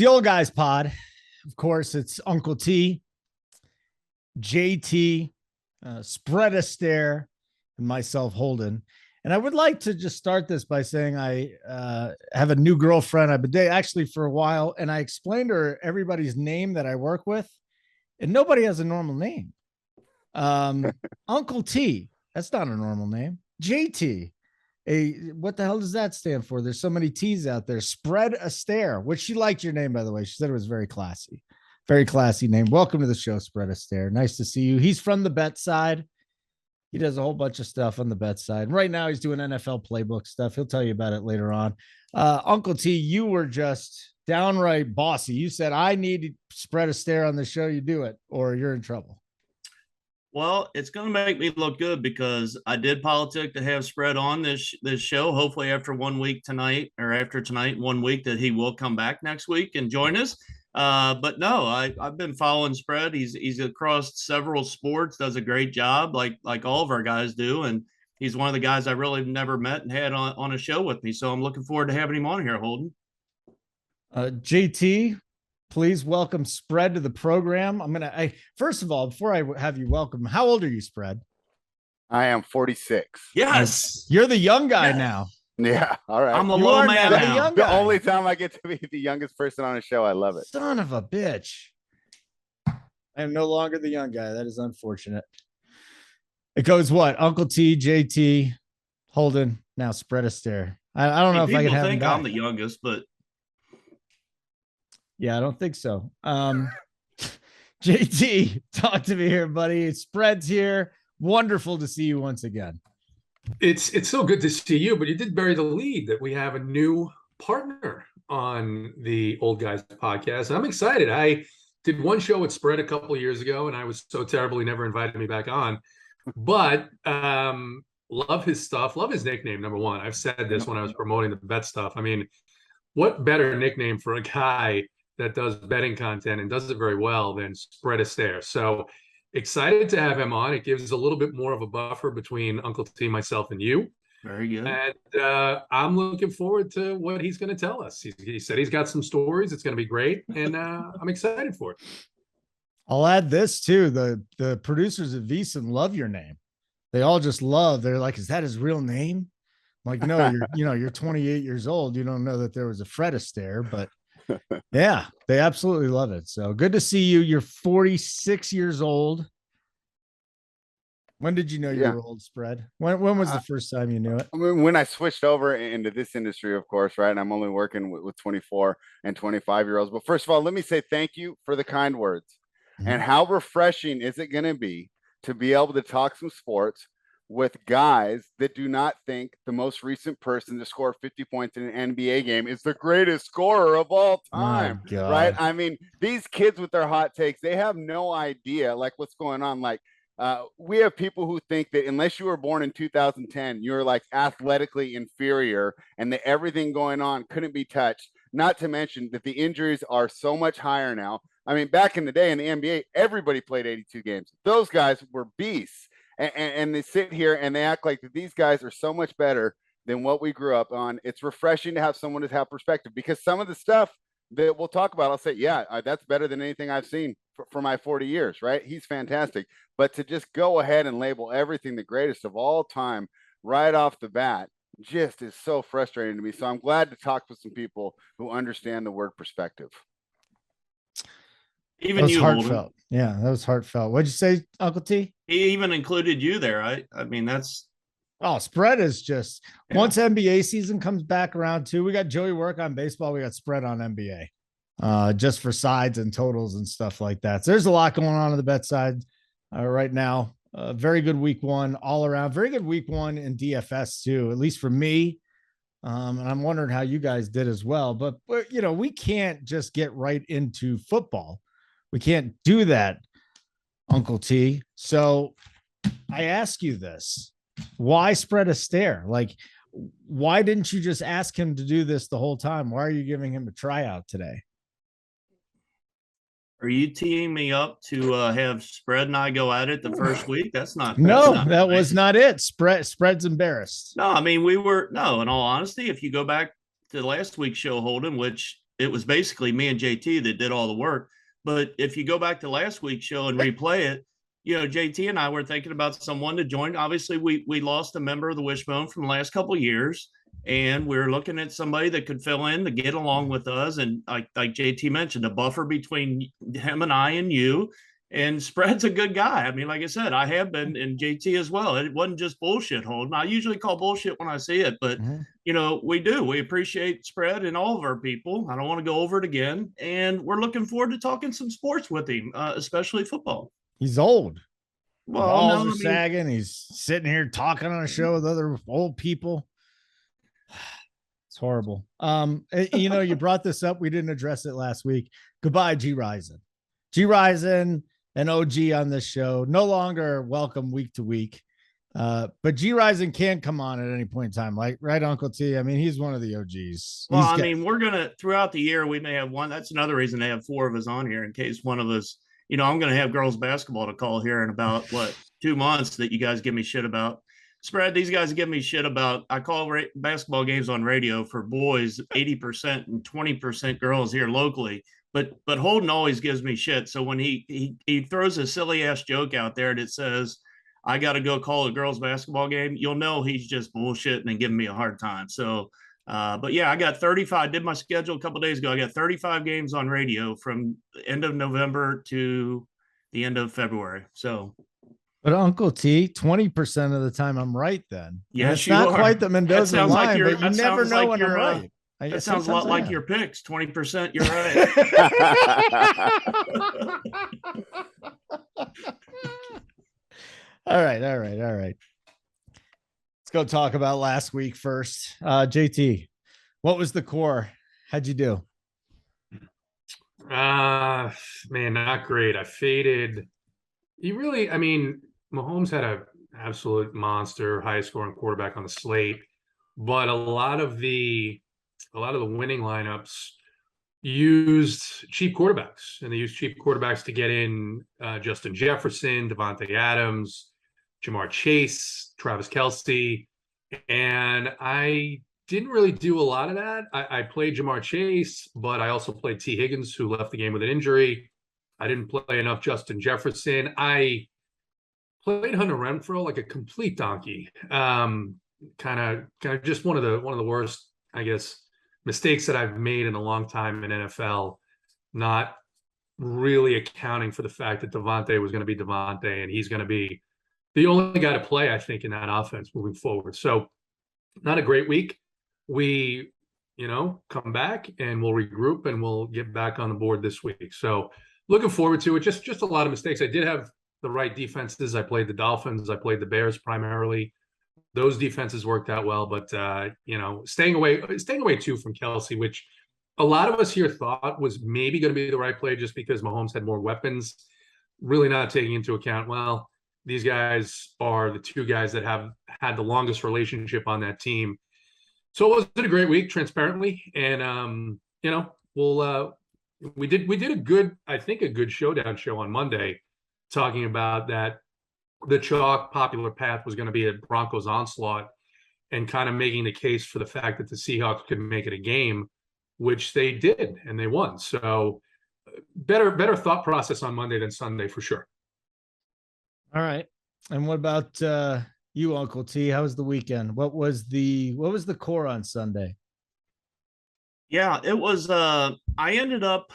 the Old Guys Pod. Of course, it's Uncle T, JT, Spread Astaire, and myself, Holden. And I would like to just start this by saying I have a new girlfriend. I've been dating actually for a while, and I explained to her everybody's name that I work with, and nobody has a normal name. Uncle T, that's not a normal name. JT, what the hell does that stand for? There's so many T's out there. Spread Astaire, which she liked your name, by the way. She said it was very classy. Very classy name. Welcome to the show, Spread Astaire. Nice to see you. He's from the bet side. He does a whole bunch of stuff on the bet side. And right now he's doing NFL playbook stuff. He'll tell you about it later on. Uncle T, you were just downright bossy. You said, I need to Spread Astaire on the show. You do it or you're in trouble. Well, it's going to make me look good because I did politic to have Spread on this show. Hopefully after 1 week tonight or after tonight, 1 week that he will come back next week and join us. But no, I've been following Spread. He's across several sports, does a great job like all of our guys do. And he's one of the guys I really never met and had on a show with me. So I'm looking forward to having him on here, Holden. JT, please welcome Spread to the program. First of all, before I have you welcome, how old are you, Spread? I am 46. Yes. You're the young guy now. Yeah. All right. I'm the low man now. The only time I get to be the youngest person on a show. I love it. Son of a bitch. I am no longer the young guy. That is unfortunate. It goes what? Uncle T, JT, Holden, now Spread Astaire. I don't know if I can have think I'm the youngest, but yeah, I don't think so. JT, talk to me here, buddy. Spread's here. Wonderful to see you once again. It's so good to see you, but you did bury the lead that we have a new partner on the Old Guys podcast. And I'm excited. I did one show with Spread a couple of years ago, and I was so terrible he never invited me back on. But love his stuff. Love his nickname, number one. I've said this when I was promoting the bet stuff. I mean, what better nickname for a guy that does betting content and does it very well than Spread Astaire? So excited to have him on. It gives a little bit more of a buffer between Uncle T, myself, and you. Very good. And I'm looking forward to what he's going to tell us. He said he's got some stories. It's going to be great, and I'm excited for it. I'll add this too. The producers at VSiN love your name. They all just love. They're like, "Is that his real name?" I'm like, no, you're 28 years old. You don't know that there was a Fred Astaire, but yeah, they absolutely love it. So good to see you. You're 46 years old. When did you know you were old, Spread? When was the first time you knew it? I mean, when I switched over into this industry, of course, right? And I'm only working with 24 and 25-year-olds. But first of all, let me say thank you for the kind words. Mm-hmm. And how refreshing is it going to be able to talk some sports with guys that do not think the most recent person to score 50 points in an NBA game is the greatest scorer of all time, right? I mean, these kids with their hot takes, they have no idea like what's going on. Like we have people who think that unless you were born in 2010, you're like athletically inferior and that everything going on couldn't be touched. Not to mention that the injuries are so much higher now. I mean, back in the day in the NBA, everybody played 82 games. Those guys were beasts. And they sit here and they act like that these guys are so much better than what we grew up on. It's refreshing to have someone to have perspective because some of the stuff that we'll talk about, I'll say, yeah, that's better than anything I've seen for my 40 years, right? He's fantastic. But to just go ahead and label everything the greatest of all time right off the bat just is so frustrating to me. So I'm glad to talk with some people who understand the word perspective. Even you, heartfelt. Yeah, that was heartfelt. What'd you say, Uncle T? He even included you there. I mean, that's Spread is just once NBA season comes back around too. We got Joey work on baseball. We got Spread on NBA, just for sides and totals and stuff like that. So there's a lot going on the bet side right now. Very good week one all around. Very good week one in DFS too, at least for me. And I'm wondering how you guys did as well. But we can't just get right into football. We can't do that, Uncle T. So I ask you this, why Spread Astaire? Like, why didn't you just ask him to do this the whole time? Why are you giving him a tryout today? Are you teeing me up to have Spread and I go at it the first week? That was not it. Spread's embarrassed. No, I mean, in all honesty, if you go back to last week's show, Holden, which it was basically me and JT that did all the work. But if you go back to last week's show and replay it, JT and I were thinking about someone to join. Obviously, we lost a member of the Wishbone from the last couple of years, and we were looking at somebody that could fill in to get along with us. And like JT mentioned, a buffer between him and I and you. And Spread's a good guy. I mean, like I said, I have been, and JT as well. It wasn't just bullshit, Holden. I usually call bullshit when I see it, but we do. We appreciate Spread and all of our people. I don't want to go over it again. And we're looking forward to talking some sports with him, especially football. He's old. Well, balls are sagging. He's sitting here talking on a show with other old people. It's horrible. You brought this up. We didn't address it last week. Goodbye, G-Ryzen. G-Ryzen, an OG on this show, no longer welcome week to week. But G-Ryzen can come on at any point in time, right, Uncle T? I mean, he's one of the OGs. Well, we're going to, throughout the year, we may have one. That's another reason they have 4 of us on here in case one of us, I'm going to have girls basketball to call here in about, 2 months that you guys give me shit about. Spread, these guys give me shit about, I call basketball games on radio for boys, 80% and 20% girls here locally. But Holden always gives me shit. So when he throws a silly ass joke out there that says, I got to go call a girls basketball game, you'll know he's just bullshitting and giving me a hard time. So, but yeah, I got 35. I did my schedule a couple of days ago. I got 35 games on radio from the end of November to the end of February. So. But Uncle T, 20% of the time I'm right then. Yes, it's not quite the Mendoza line, but you never know when I'm right. That sounds a lot like your picks. 20%, you're right. All right. Let's go talk about last week first. JT, what was the core? How'd you do? Man, not great. I faded. Mahomes had an absolute monster, highest scoring quarterback on the slate, but a lot of the winning lineups used cheap quarterbacks, and they used cheap quarterbacks to get in Justin Jefferson, Devontae Adams, Jamar Chase, Travis Kelce, and I didn't really do a lot of that. I played Jamar Chase, but I also played T. Higgins, who left the game with an injury. I didn't play enough Justin Jefferson. I played Hunter Renfrow like a complete donkey. Kind of just one of the worst, I guess, mistakes that I've made in a long time in NFL, not really accounting for the fact that Devontae was going to be Devontae, and he's going to be the only guy to play, I think, in that offense moving forward. So not a great week. We, come back and we'll regroup and we'll get back on the board this week. So looking forward to it. Just a lot of mistakes. I did have the right defenses. I played the Dolphins. I played the Bears primarily. Those defenses worked out well, but staying away too from Kelce, which a lot of us here thought was maybe going to be the right play just because Mahomes had more weapons, really not taking into account, well, these guys are the 2 guys that have had the longest relationship on that team. So it wasn't a great week, transparently. And, we did a good Showdown show on Monday, talking about that the chalk popular path was going to be a Broncos onslaught, and kind of making the case for the fact that the Seahawks could make it a game, which they did, and they won. So better thought process on Monday than Sunday for sure. All right. And what about you, Uncle T? How was the weekend? What was the core on Sunday? Yeah, it was I ended up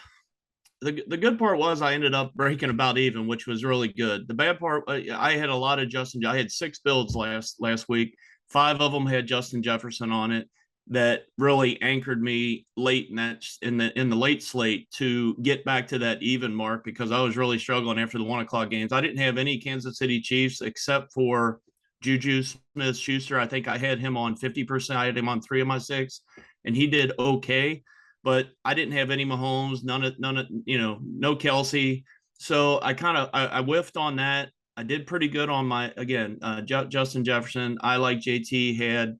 the good part was I ended up breaking about even, which was really good. The bad part, I had a lot of I had 6 builds last week. 5 of them had Justin Jefferson on it. That really anchored me late in the late slate to get back to that even mark, because I was really struggling after the 1:00 games. I didn't have any Kansas City Chiefs except for Juju Smith-Schuster. I think I had him on 50%. I had him on 3 of my 6, and he did okay. But I didn't have any Mahomes, none of no Kelce. So I whiffed on that. I did pretty good on my Justin Jefferson. I, like JT, had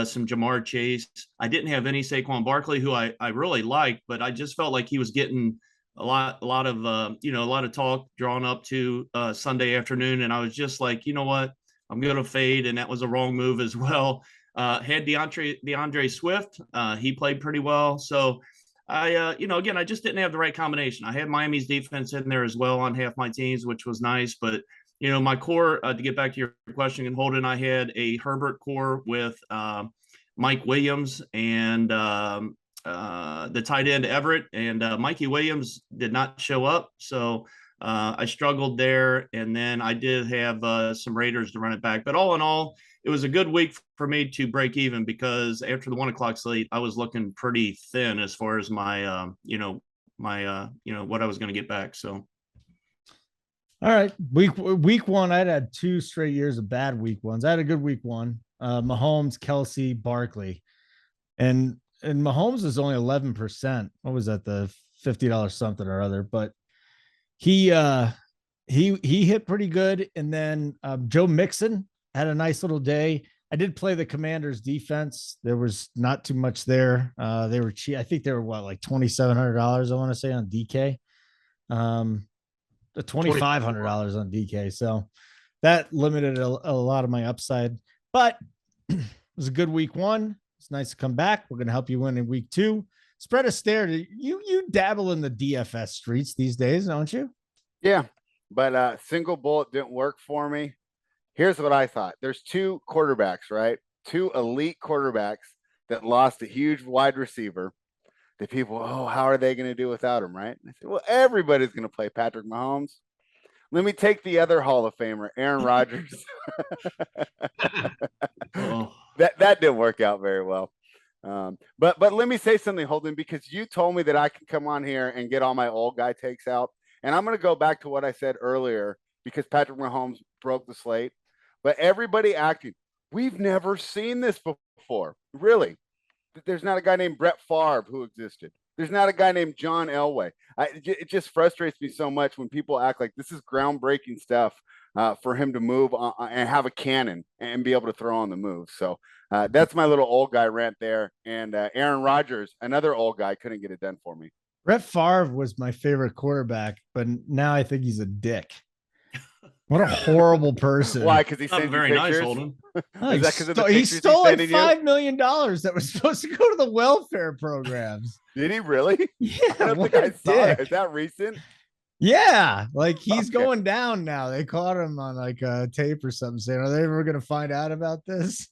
some Jamar Chase. I didn't have any Saquon Barkley, who I really liked, but I just felt like he was getting a lot of talk drawn up to Sunday afternoon, and I was just like, you know what, I'm gonna fade, and that was a wrong move as well. Had DeAndre Swift. He played pretty well, so again, I just didn't have the right combination. I had Miami's defense in there as well on half my teams, which was nice. But, my core, to get back to your question, and Holden, I had a Herbert core with Mike Williams and the tight end Everett, and Mikey Williams did not show up. So I struggled there. And then I did have some Raiders to run it back. But all in all, it was a good week for me to break even, because after the 1 o'clock slate, I was looking pretty thin as far as my, what I was going to get back. So. All right. Week one, I'd had 2 straight years of bad week ones. I had a good week one. Mahomes, Kelsey, Barkley. And Mahomes is only 11%. What was that? The $50 something or other, but he hit pretty good. And then Joe Mixon had a nice little day. I did play the Commanders defense. There was not too much there. They were cheap. I think they were like $2,700. I want to say on DK. $2,500 on DK. So that limited a lot of my upside, but it was a good week one. It's nice to come back. We're going to help you win in week 2. Spread Astaire. You dabble in the DFS streets these days, don't you? Yeah, but single bullet didn't work for me. Here's what I thought. There's 2 quarterbacks, right? 2 elite quarterbacks that lost a huge wide receiver. The people, how are they going to do without him, right? And I said, well, everybody's going to play Patrick Mahomes. Let me take the other Hall of Famer, Aaron Rodgers. That didn't work out very well. But let me say something, Holden, because you told me that I can come on here and get all my old guy takes out. And I'm going to go back to what I said earlier, because Patrick Mahomes broke the slate. But everybody acting, we've never seen this before. Really. There's not a guy named Brett Favre who existed. There's not a guy named John Elway. It just frustrates me so much when people act like this is groundbreaking stuff for him to move on and have a cannon and be able to throw on the move. So that's my little old guy rant there. And Aaron Rodgers, another old guy, couldn't get it done for me. Brett Favre was my favorite quarterback, but now I think he's a dick. What a horrible person. Why? Because he sent very nice, Holden. He stole like $5 million that was supposed to go to the welfare programs. Did he really? Yeah. I don't think I saw it. Is that recent? Yeah. Like he's going down now. They caught him on like a tape or something saying, are they ever going to find out about this?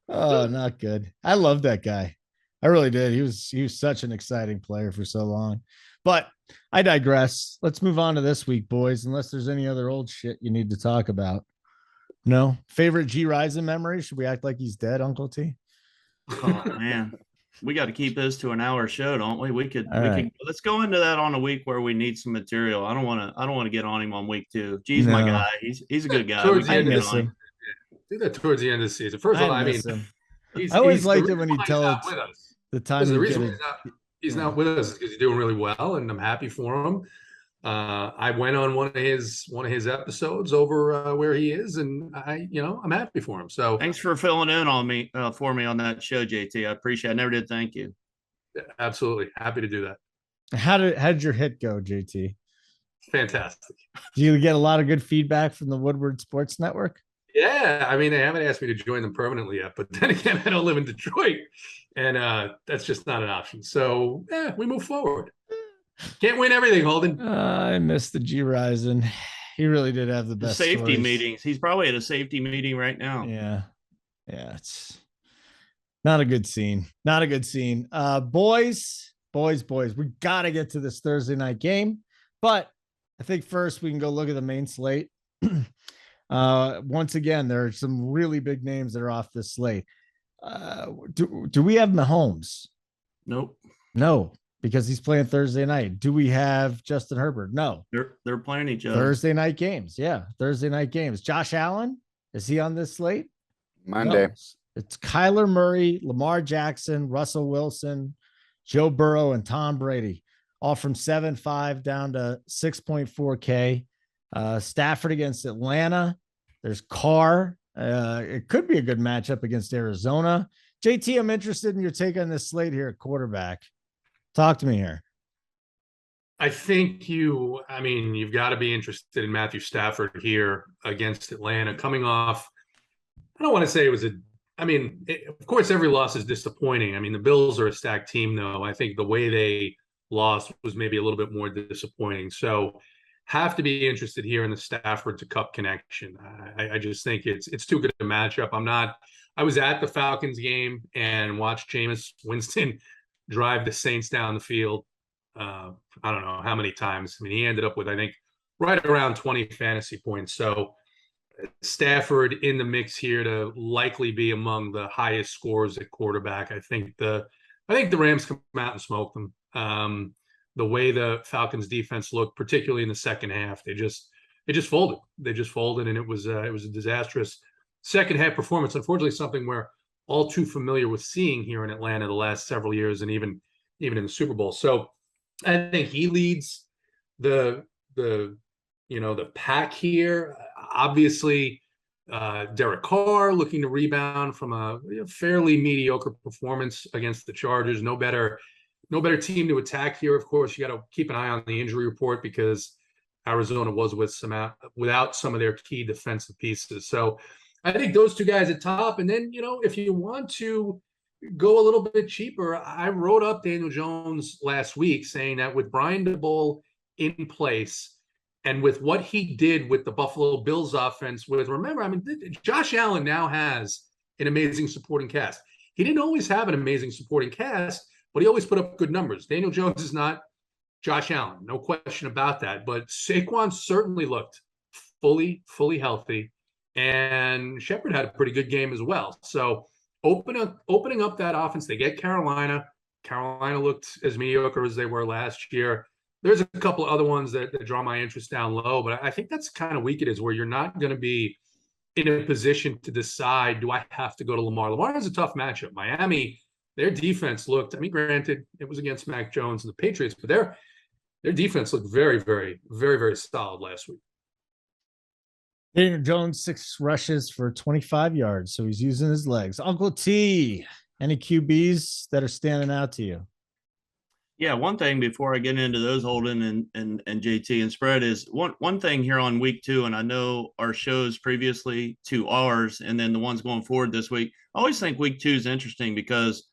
Oh, not good. I love that guy. I really did. He was such an exciting player for so long. But I digress. Let's move on to this week, boys, unless there's any other old shit you need to talk about. No? Favorite G-Ryzen memory? Should we act like he's dead, Uncle T? Oh, man. We got to keep this to an hour show, don't we? We could let's go into that on a week where we need some material. I don't want to get on him on week 2. G's my guy. He's a good guy. I miss him. Do that towards the end of the season. First of all, I mean, I always liked it when he tells the time. The reason he's not with us because he's doing really well, and I'm happy for him. I went on one of his episodes over where he is, and I'm happy for him. So thanks for filling in on me for me on that show, JT. I appreciate it. I never did. Thank you. Absolutely happy to do that. How did your hit go, JT? Fantastic. Do you get a lot of good feedback from the Woodward Sports Network? Yeah, I mean, they haven't asked me to join them permanently yet, but then again, I don't live in Detroit, and that's just not an option. So, we move forward. Can't win everything, Holden. I miss the G-Ryzen. He really did have the best safety stories. meetings. He's probably at a safety meeting right now. Yeah, it's not a good scene. Not a good scene. Boys, we got to get to this Thursday night game, but I think first we can go look at the main slate. Once again, there are some really big names that are off this slate. Do we have Mahomes? Nope. No, because he's playing Thursday night. Do we have Justin Herbert? No. They're playing each other. Thursday night games. Yeah, Thursday night games. Josh Allen, is he on this slate? Monday. No. It's Kyler Murray, Lamar Jackson, Russell Wilson, Joe Burrow, and Tom Brady, all from 7.5 down to 6.4K. Stafford against Atlanta. There's Carr. It could be a good matchup against Arizona. JT, I'm interested in your take on this slate here at quarterback. Talk to me here. I think you've got to be interested in Matthew Stafford here against Atlanta, coming off, I don't want to say it was a I mean, of course, every loss is disappointing. I mean, the Bills are a stacked team, though. I think the way they lost was maybe a little bit more disappointing. So, have to be interested here in the Stafford to Cup connection. I just think it's too good a matchup. I was at the Falcons game and watched Jameis Winston drive the Saints down the field. I don't know how many times. I mean, he ended up with, I think, right around 20 fantasy points. So Stafford in the mix here to likely be among the highest scores at quarterback. I think the Rams come out and smoke them. The way the Falcons defense looked, particularly in the second half, they just folded. They just folded, and it was a disastrous second half performance. Unfortunately, something we're all too familiar with seeing here in Atlanta the last several years, and even in the Super Bowl. So I think he leads the pack here. Obviously, Derek Carr looking to rebound from a fairly mediocre performance against the Chargers. No better team to attack here. Of course, you got to keep an eye on the injury report because Arizona was without some of their key defensive pieces. So I think those two guys at top. And then, if you want to go a little bit cheaper, I wrote up Daniel Jones last week saying that with Brian DeBole in place, and with what he did with the Buffalo Bills offense, Josh Allen now has an amazing supporting cast. He didn't always have an amazing supporting cast, but he always put up good numbers. Daniel Jones is not Josh Allen, no question about that. But Saquon certainly looked fully healthy, and Shepard had a pretty good game as well. So opening up that offense, they get Carolina. Carolina looked as mediocre as they were last year. There's a couple of other ones that draw my interest down low, but I think that's kind of weak it is, where you're not going to be in a position to decide, do I have to go to Lamar? Lamar has a tough matchup. Miami, their defense looked, granted, it was against Mac Jones and the Patriots, but their defense looked very, very, very, very solid last week. Daniel Jones, 6 rushes for 25 yards, so he's using his legs. Uncle T, any QBs that are standing out to you? Yeah, one thing before I get into those, Holden and JT and spread, is one thing here on week 2, and I know our shows previously to ours and then the ones going forward this week, I always think week 2 is interesting because,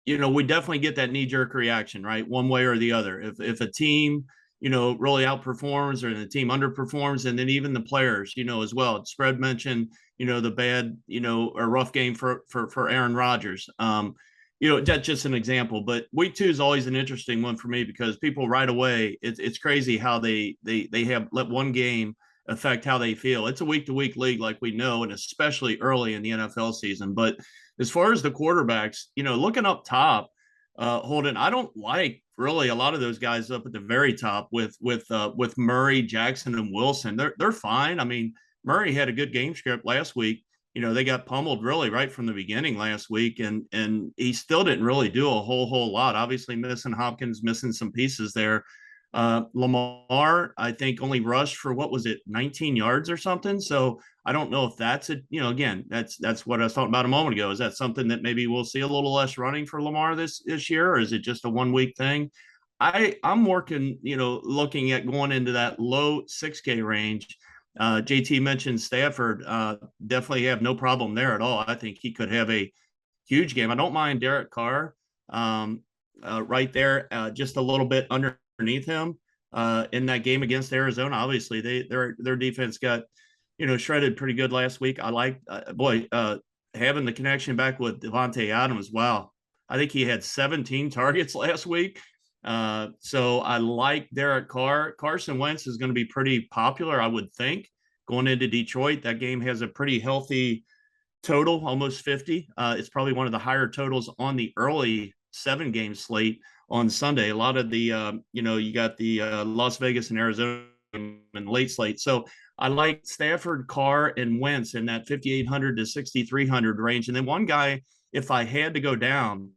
we definitely get that knee-jerk reaction, right? One way or the other. If a team, really outperforms or the team underperforms, and then even the players, as well. Spread mentioned, the bad, or rough game for Aaron Rodgers. That's just an example, but week 2 is always an interesting one for me because people right away, it's crazy how they have let one game affect how they feel. It's a week-to-week league, like we know, and especially early in the NFL season. But as far as the quarterbacks, looking up top, Holden, I don't like really a lot of those guys up at the very top with Murray, Jackson, and Wilson. They're fine. Murray had a good game script last week. They got pummeled really right from the beginning last week, and he still didn't really do a whole lot. Obviously missing Hopkins, missing some pieces there. Lamar, I think, only rushed for 19 yards or something. So I don't know if that's again, that's what I was talking about a moment ago. Is that something that maybe we'll see a little less running for Lamar this year, or is it just a 1 week thing? I'm working, looking at going into that low 6K range. JT mentioned Stafford. Definitely have no problem there at all. I think he could have a huge game. I don't mind Derek Carr right there, just a little bit underneath him in that game against Arizona. Obviously, their defense got shredded pretty good last week. I like having the connection back with Devontae Adams. Wow, I think he had 17 targets last week. So I like Derek Carr. Carson Wentz is going to be pretty popular, I would think, going into Detroit. That game has a pretty healthy total, almost 50. It's probably one of the higher totals on the early 7-game slate on Sunday. A lot of the, you got the Las Vegas and Arizona and late slate. So I like Stafford, Carr, and Wentz in that 5,800 to 6,300 range. And then one guy, if I had to go down,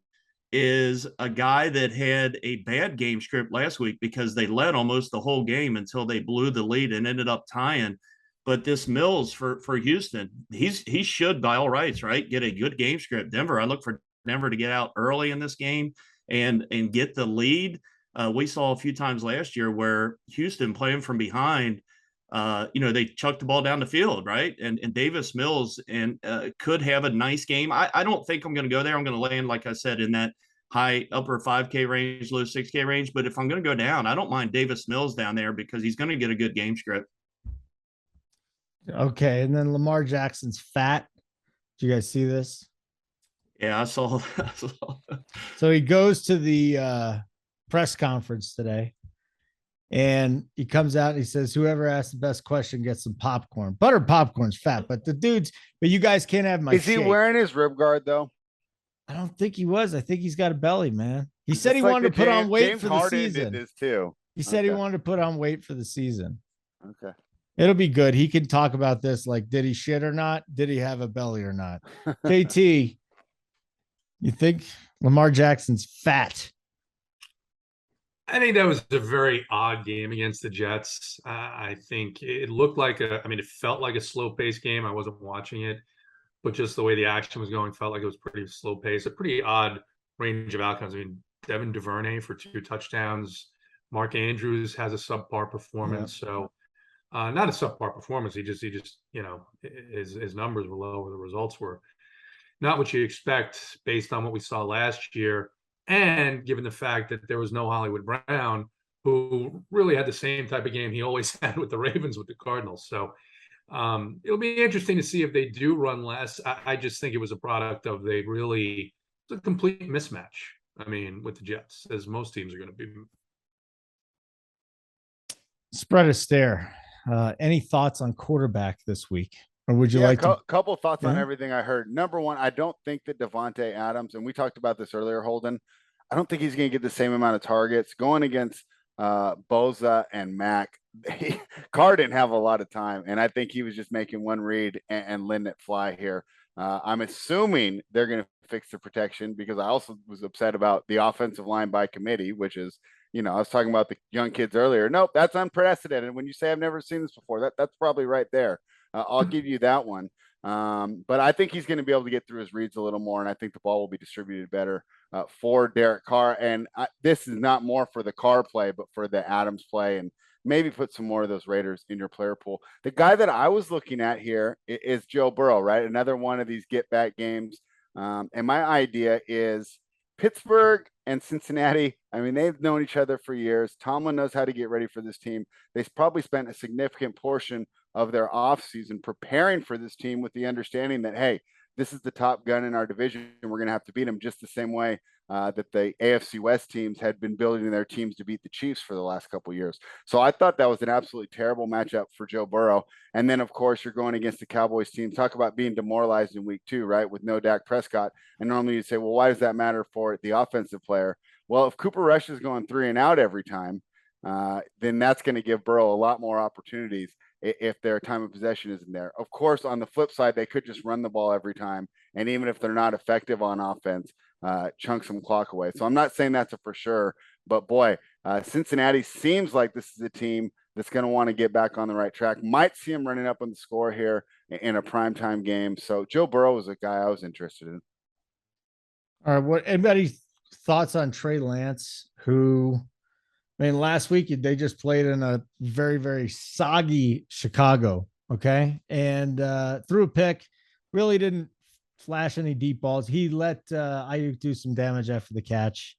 is a guy that had a bad game script last week because they led almost the whole game until they blew the lead and ended up tying. But this Mills for Houston, he should by all rights, right, get a good game script. Denver, I look for Denver to get out early in this game and get the lead. We saw a few times last year where Houston playing from behind they chucked the ball down the field, right? And Davis Mills could have a nice game. I don't think I'm going to go there. I'm going to land, like I said, in that high upper 5K range, low 6K range. But if I'm going to go down, I don't mind Davis Mills down there because he's going to get a good game script. Okay, and then Lamar Jackson's fat. Did you guys see this? Yeah, I saw. So he goes to the press conference today, and he comes out and he says, "Whoever asks the best question gets some popcorn." Butter popcorn's fat, but you guys can't have my. Is he wearing his rib guard though? I don't think he was. I think he's got a belly, man. He said he wanted to put on weight for the season. Did this too. He said he wanted to put on weight for the season. Okay. It'll be good. He can talk about this, like, did he shit or not? Did he have a belly or not? KT, you think Lamar Jackson's fat? I think that was a very odd game against the Jets. I think it looked like it felt like a slow-paced game. I wasn't watching it, but just the way the action was going felt like it was pretty slow-paced. A pretty odd range of outcomes. I mean, Devin Duvernay for 2 touchdowns. Mark Andrews has a subpar performance. Yeah. So not a subpar performance. He just his numbers were low, or the results were not what you expect based on what we saw last year. And given the fact that there was no Hollywood Brown, who really had the same type of game he always had with the Ravens, with the Cardinals. So it'll be interesting to see if they do run less. I just think it was a product of it's a complete mismatch. I mean, with the Jets, as most teams are going to be. Spread Astaire. Any thoughts on quarterback this week? Or would you like to? Couple thoughts on everything I heard. Number one, I don't think that Devontae Adams, and we talked about this earlier, Holden, I don't think he's going to get the same amount of targets going against Boza and Mack. Carr didn't have a lot of time, and I think he was just making one read and letting it fly here. I'm assuming they're going to fix the protection, because I also was upset about the offensive line by committee, which is, I was talking about the young kids earlier. Nope, that's unprecedented. When you say I've never seen this before, that's probably right there. I'll give you that one. But I think he's going to be able to get through his reads a little more, and I think the ball will be distributed better for Derek Carr. And this is not more for the Carr play, but for the Adams play, and maybe put some more of those Raiders in your player pool. The guy that I was looking at here is Joe Burrow, right? Another one of these get-back games. And my idea is Pittsburgh and Cincinnati, I mean, they've known each other for years. Tomlin knows how to get ready for this team. They've probably spent a significant portion of their offseason preparing for this team with the understanding that, hey, this is the top gun in our division, and we're going to have to beat them just the same way that the AFC West teams had been building their teams to beat the Chiefs for the last couple of years. So I thought that was an absolutely terrible matchup for Joe Burrow. And then, of course, you're going against the Cowboys team. Talk about being demoralized in week 2, right, with no Dak Prescott. And normally you'd say, well, why does that matter for the offensive player? Well, if Cooper Rush is going 3 and out every time, then that's going to give Burrow a lot more opportunities if their time of possession isn't there. Of course, on the flip side, they could just run the ball every time. And even if they're not effective on offense, chunk some clock away. So I'm not saying that's a for sure, but boy, Cincinnati seems like this is a team that's going to want to get back on the right track. Might see him running up on the score here in a primetime game. So Joe Burrow was a guy I was interested in. All right. What, anybody thoughts on Trey Lance, who, I mean, last week they just played in a very, very soggy Chicago. Okay. And threw a pick, really didn't flash any deep balls. He let Ayuk do some damage after the catch.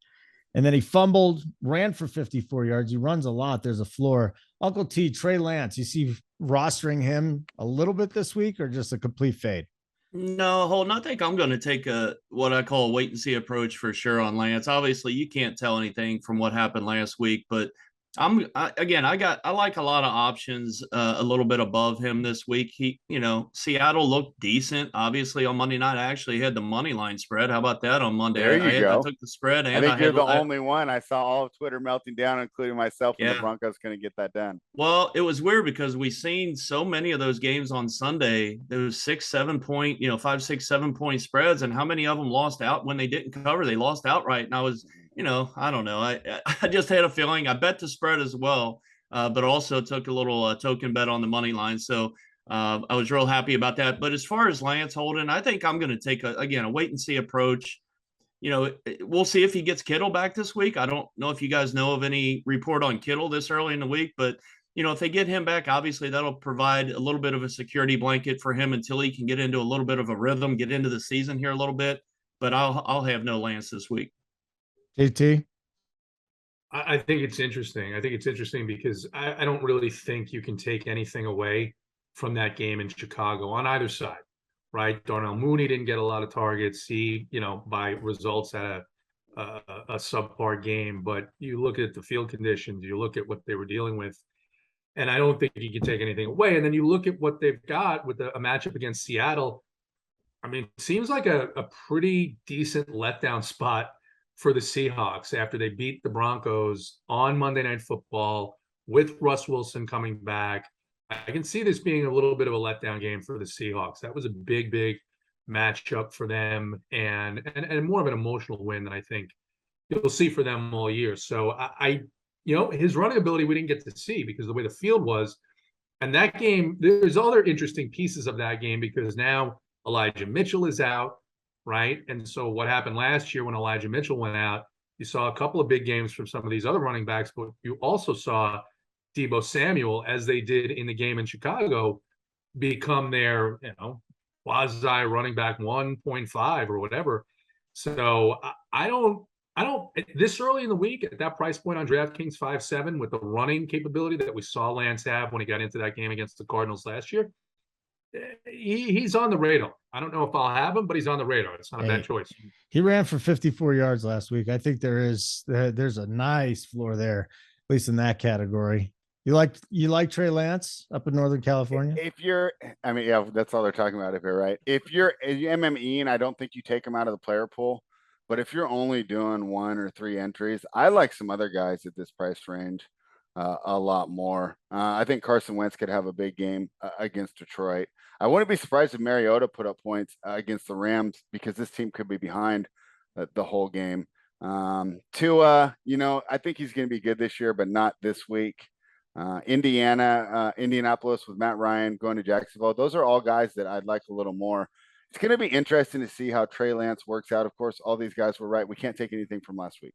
And then he fumbled, ran for 54 yards. He runs a lot. There's a floor. Uncle T, Trey Lance, you see rostering him a little bit this week, or just a complete fade? No, Holden, I think I'm going to take what I call a wait and see approach for sure on Lance. Obviously, you can't tell anything from what happened last week, but I like a lot of options a little bit above him this week. Seattle looked decent. Obviously, on Monday night, I actually had the money line spread. How about that on Monday? There you go. I took the spread. And I think you're the only one. I saw all of Twitter melting down, including myself, and the Broncos going to get that done. Well, it was weird because we seen so many of those games on Sunday. There was 6, 7 point, 5, 6, 7 point spreads, and how many of them lost out when they didn't cover? They lost outright, and I was. I don't know. I just had a feeling. I bet the spread as well, but also took a little token bet on the money line. So I was real happy about that. But as far as Lance Holden, I think I'm going to take a wait and see approach. We'll see if he gets Kittle back this week. I don't know if you guys know of any report on Kittle this early in the week, but if they get him back, obviously that'll provide a little bit of a security blanket for him until he can get into a little bit of a rhythm, get into the season here a little bit. But I'll have no Lance this week. JT? I think it's interesting. I think it's interesting because I don't really think you can take anything away from that game in Chicago on either side, right? Darnell Mooney didn't get a lot of targets. He, by results had a subpar game, but you look at the field conditions, you look at what they were dealing with, and I don't think you can take anything away. And then you look at what they've got with a matchup against Seattle. I mean, it seems like a pretty decent letdown spot for the Seahawks after they beat the Broncos on Monday Night Football with Russ Wilson coming back. I can see this being a little bit of a letdown game for the Seahawks. That was a big, big matchup for them and more of an emotional win than I think you'll see for them all year. So his running ability we didn't get to see because of the way the field was. And that game, there's other interesting pieces of that game because now Elijah Mitchell is out, right? And so what happened last year when Elijah Mitchell went out, you saw a couple of big games from some of these other running backs, but you also saw Deebo Samuel, as they did in the game in Chicago, become their, quasi running back 1.5 or whatever. So I don't this early in the week at that price point on DraftKings 5-7 with the running capability that we saw Lance have when he got into that game against the Cardinals last year, he's on the radar. I don't know if I'll have him, but he's on the radar. It's not a bad choice. He ran for 54 yards last week. I think there's a nice floor there, at least in that category. You like Trey Lance up in Northern California? That's all they're talking about up here, right? If you're MME, and I don't think you take him out of the player pool, but if you're only doing 1 or 3 entries, I like some other guys at this price range a lot more. I think Carson Wentz could have a big game against Detroit. I wouldn't be surprised if Mariota put up points against the Rams because this team could be behind the whole game. Tua, I think he's going to be good this year, but not this week. Indianapolis with Matt Ryan going to Jacksonville. Those are all guys that I'd like a little more. It's going to be interesting to see how Trey Lance works out. Of course, all these guys were right. We can't take anything from last week,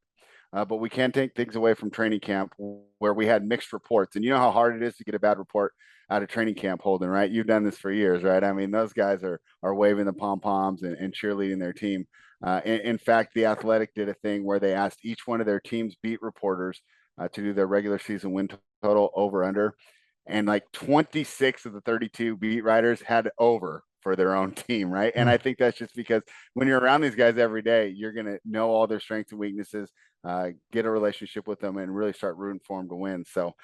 but we can take things away from training camp where we had mixed reports. And you know how hard it is to get a bad report out of training camp, Holden, right? You've done this for years, right? I mean, those guys are waving the pom-poms and cheerleading their team. In fact, The Athletic did a thing where they asked each one of their team's beat reporters to do their regular season win total over under, and like 26 of the 32 beat writers had over for their own team, right? And I think that's just because when you're around these guys every day, you're going to know all their strengths and weaknesses, get a relationship with them, and really start rooting for them to win. So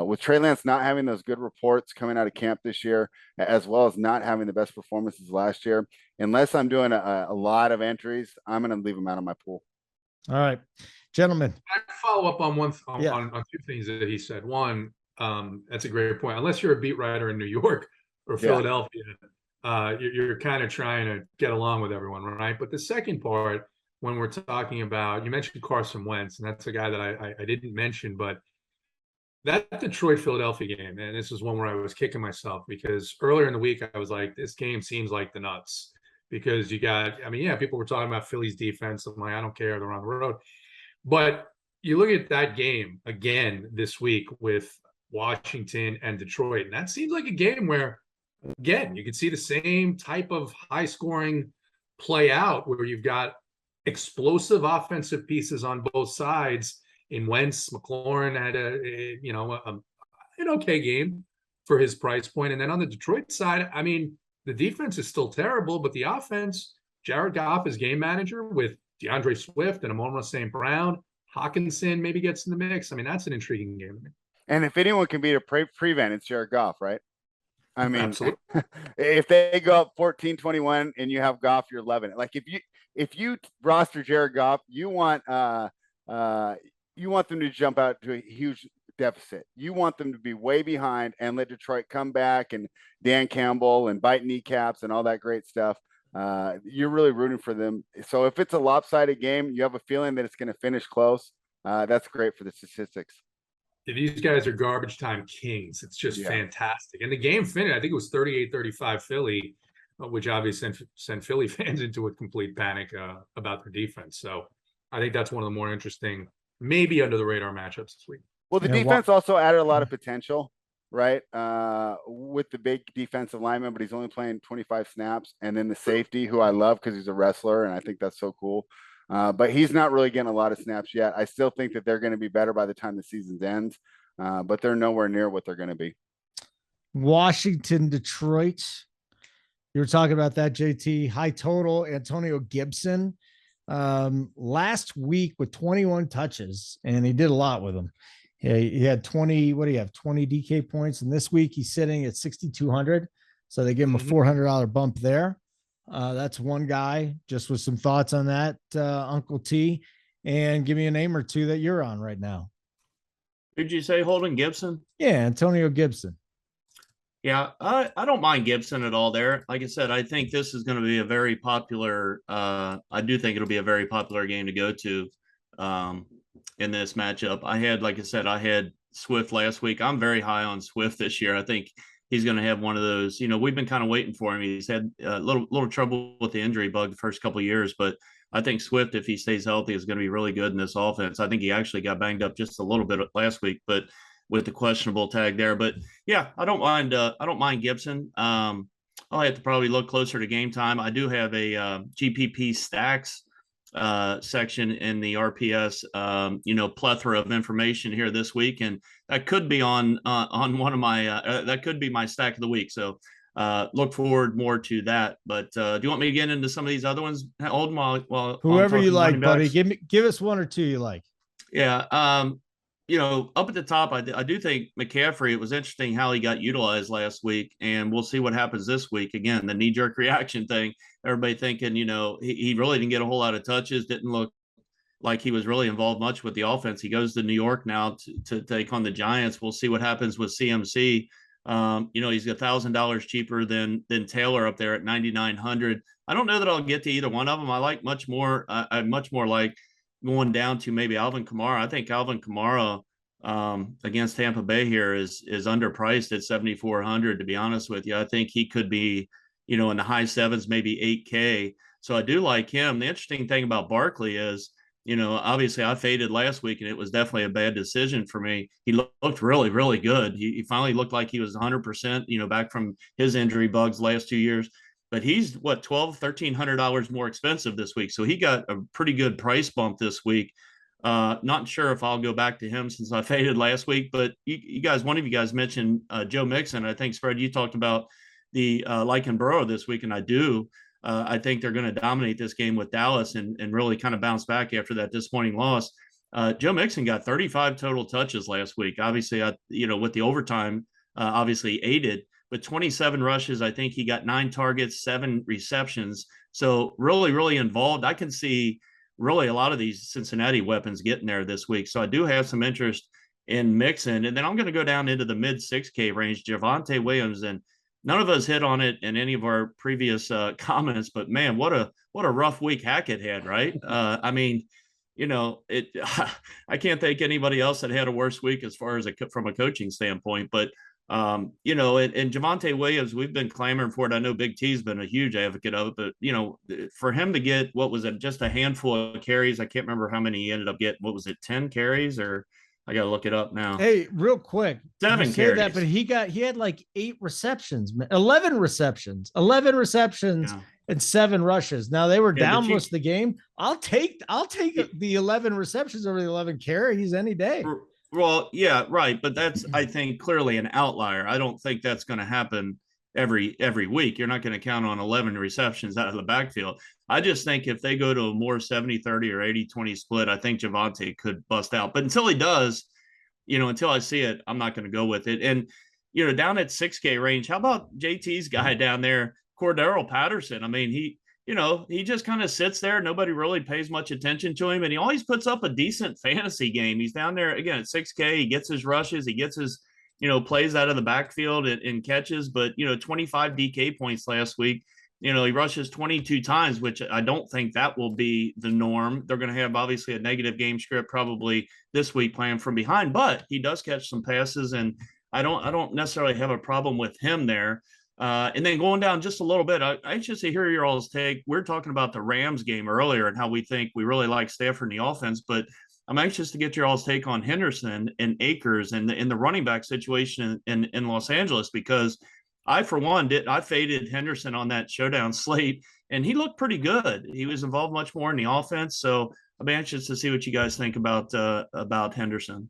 with Trey Lance not having those good reports coming out of camp this year, as well as not having the best performances last year, unless I'm doing a lot of entries, I'm going to leave him out of my pool. All right, gentlemen. I follow up on on 2 things that he said. One, that's a great point. Unless you're a beat writer in New York or Philadelphia, you're kind of trying to get along with everyone, right? But the second part, when we're talking about, you mentioned Carson Wentz, and that's a guy that I didn't mention, but that Detroit-Philadelphia game, and this is one where I was kicking myself because earlier in the week, I was like, this game seems like the nuts because you got, people were talking about Philly's defense. I'm like, I don't care. They're on the road. But you look at that game again this week with Washington and Detroit, and that seems like a game where, again, you can see the same type of high-scoring play out where you've got explosive offensive pieces on both sides. In Wentz, McLaurin had an okay game for his price point. And then on the Detroit side, the defense is still terrible, but the offense, Jared Goff is game manager with DeAndre Swift and Amon-Ra St. Brown. Hawkinson maybe gets in the mix. That's an intriguing game. And if anyone can beat a prevent, it's Jared Goff, right? Absolutely. If they go up 14-21 and you have Goff, you're loving it. Like if you roster Jared Goff, you want them to jump out to a huge deficit. You want them to be way behind and let Detroit come back and Dan Campbell and bite kneecaps and all that great stuff. You're really rooting for them. So if it's a lopsided game, you have a feeling that it's going to finish close. That's great for the statistics. These guys are garbage time kings. It's just fantastic. And the game finished, I think it was 38-35 Philly, which obviously sent Philly fans into a complete panic about their defense. So I think that's one of the more interesting, maybe under the radar matchups this week. Well, the defense also added a lot of potential. right? With the big defensive lineman, but he's only playing 25 snaps. And then the safety, who I love because he's a wrestler, and I think that's so cool. But he's not really getting a lot of snaps yet. I still think that they're going to be better by the time the season ends, but they're nowhere near what they're going to be. Washington, Detroit. You were talking about that, JT. High total, Antonio Gibson. Last week with 21 touches, and he did a lot with them. He had 20, what do you have, 20 DK points. And this week he's sitting at 6,200. So they give him a $400 bump there. That's one guy. Just with some thoughts on that, Uncle T. And give me a name or two that you're on right now. Who'd you say, Holden? Gibson? Yeah, Antonio Gibson. Yeah, I don't mind Gibson at all there. Like I said, I think this is going to be a very popular I do think it'll be a very popular game to go to in this matchup. I had Swift last week. I'm very high on Swift this year. I think he's going to have one of those, we've been kind of waiting for him. He's had a little trouble with the injury bug the first couple of years, but I think Swift, if he stays healthy, is going to be really good in this offense. I think he actually got banged up just a little bit last week, but with the questionable tag there. But yeah, I don't mind Gibson. I'll have to probably look closer to game time. I do have a GPP stacks section in the RPS, plethora of information here this week, and that could be on one of my that could be my stack of the week. So look forward more to that. But do you want me to get into some of these other ones? Hold them while whoever you like, buddy. Give us one or two you like. Yeah. Up at the top, I do think McCaffrey, it was interesting how he got utilized last week, and we'll see what happens this week. Again, the knee-jerk reaction thing, everybody thinking, he really didn't get a whole lot of touches, didn't look like he was really involved much with the offense. He goes to New York now to take on the Giants. We'll see what happens with CMC. He's $1,000 cheaper than Taylor up there at 9,900. I don't know that I'll get to either one of them. I like much more like going down to maybe Alvin Kamara. I think Alvin Kamara against Tampa Bay here is underpriced at 7,400. To be honest with you, I think he could be, in the high sevens, maybe 8K. So I do like him. The interesting thing about Barkley is, obviously I faded last week, and it was definitely a bad decision for me. He looked really, really good. He finally looked like he was 100%, back from his injury bugs last 2 years. But he's $1,300 more expensive this week. So he got a pretty good price bump this week. Not sure if I'll go back to him since I faded last week, but one of you guys mentioned Joe Mixon. I think, Spread, you talked about the liking Burrow this week, and I do. I think they're going to dominate this game with Dallas and really kind of bounce back after that disappointing loss. Joe Mixon got 35 total touches last week. Obviously, with the overtime, obviously aided. But 27 rushes, I think he got 9 targets, 7 receptions. So really, really involved. I can see really a lot of these Cincinnati weapons getting there this week. So I do have some interest in Mixon. And then I'm going to go down into the mid 6K range, Javonte Williams. And none of us hit on it in any of our previous comments, but man, what a rough week Hackett had, right? I can't think anybody else that had a worse week as far as from a coaching standpoint, but and Javonte Williams, we've been clamoring for it. I know Big T's been a huge advocate of it, but for him to get, what was it, just a handful of carries? I can't remember how many he ended up getting. What was it, 10 carries, or I got to look it up now. Hey, real quick. 7 carries. That, but he had like 8 receptions, 11 receptions, Yeah. and 7 rushes. Now they were down most of the game. I'll take the 11 receptions over the 11 carries any day. Well, yeah, right. But that's, I think, clearly an outlier. I don't think that's going to happen every week. You're not going to count on 11 receptions out of the backfield. I just think if they go to a more 70-30 or 80-20 split, I think Javonte could bust out. But until he does, until I see it, I'm not going to go with it. And, down at 6K range, how about JT's guy down there, Cordero Patterson? I mean, he just kind of sits there. Nobody really pays much attention to him, and he always puts up a decent fantasy game. He's down there again at 6K. He gets his rushes. He gets his, plays out of the backfield and catches, but 25 DK points last week. He rushes 22 times, which I don't think that will be the norm. They're going to have obviously a negative game script probably this week playing from behind, but he does catch some passes, and I don't necessarily have a problem with him there. And then going down just a little bit, I should say, hear your all's take. We're talking about the Rams game earlier and how we think we really like Stafford in the offense, but I'm anxious to get your all's take on Henderson and Akers and in the running back situation in Los Angeles, because I, for one, I faded Henderson on that showdown slate, and he looked pretty good. He was involved much more in the offense. So I'm anxious to see what you guys think about Henderson.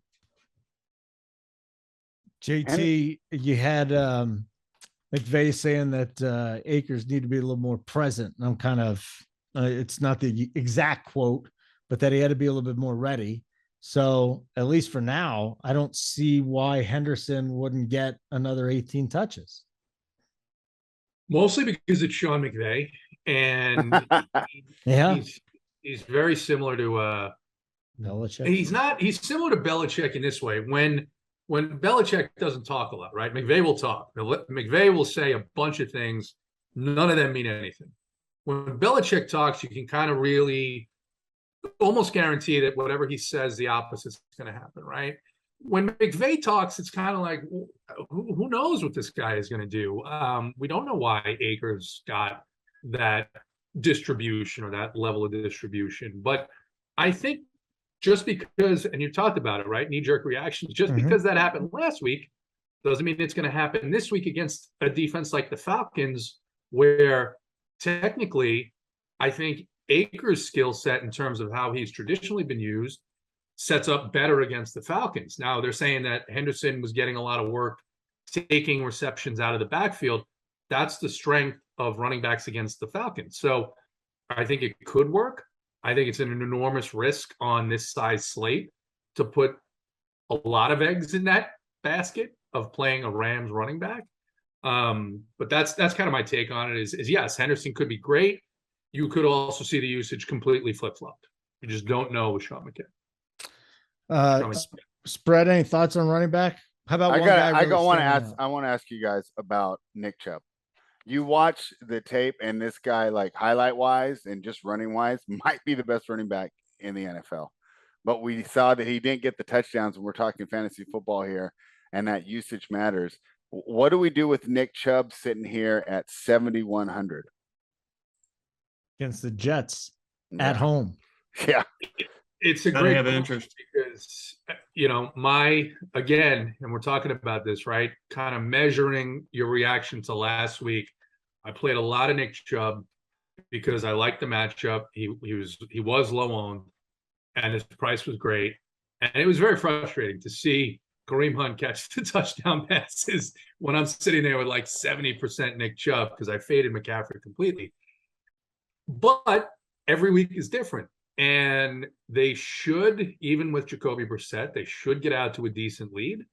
JT, you had McVay saying that Akers need to be a little more present. And I'm kind of, it's not the exact quote, but that he had to be a little bit more ready. So at least for now, I don't see why Henderson wouldn't get another 18 touches. Mostly because it's Sean McVay, and he's very similar to Belichick. He's similar to Belichick in this way. When Belichick doesn't talk a lot, right? McVay will talk. McVay will say a bunch of things. None of them mean anything. When Belichick talks, you can kind of really almost guarantee that whatever he says, the opposite's going to happen, right? When McVay talks, it's kind of like, who knows what this guy is going to do? We don't know why Akers got that distribution or that level of distribution. But I think just because, and you talked about it, right? Knee-jerk reactions, just because that happened last week doesn't mean it's going to happen this week against a defense like the Falcons, where technically I think Akers' skill set in terms of how he's traditionally been used sets up better against the Falcons. Now they're saying that Henderson was getting a lot of work, taking receptions out of the backfield. That's the strength of running backs against the Falcons. So I think it could work. I think it's an enormous risk on this size slate to put a lot of eggs in that basket of playing a Rams running back. But that's kind of my take on it is yes, Henderson could be great. You could also see the usage completely flip-flopped. You just don't know with Sean McVay. Spread, any thoughts on running back? How about I want to ask you guys about Nick Chubb. You watch the tape, and this guy, like highlight wise and just running wise, might be the best running back in the NFL. But we saw that he didn't get the touchdowns when we're talking fantasy football here, and that usage matters. What do we do with Nick Chubb sitting here at 7,100 against the Jets at home? Yeah. It's a great interest because, and we're talking about this, right? Kind of measuring your reaction to last week. I played a lot of Nick Chubb because I liked the matchup. He was low owned, and his price was great. And it was very frustrating to see Kareem Hunt catch the touchdown passes when I'm sitting there with like 70% Nick Chubb because I faded McCaffrey completely. But every week is different. And they should, even with Jacoby Brissett, they should get out to a decent lead.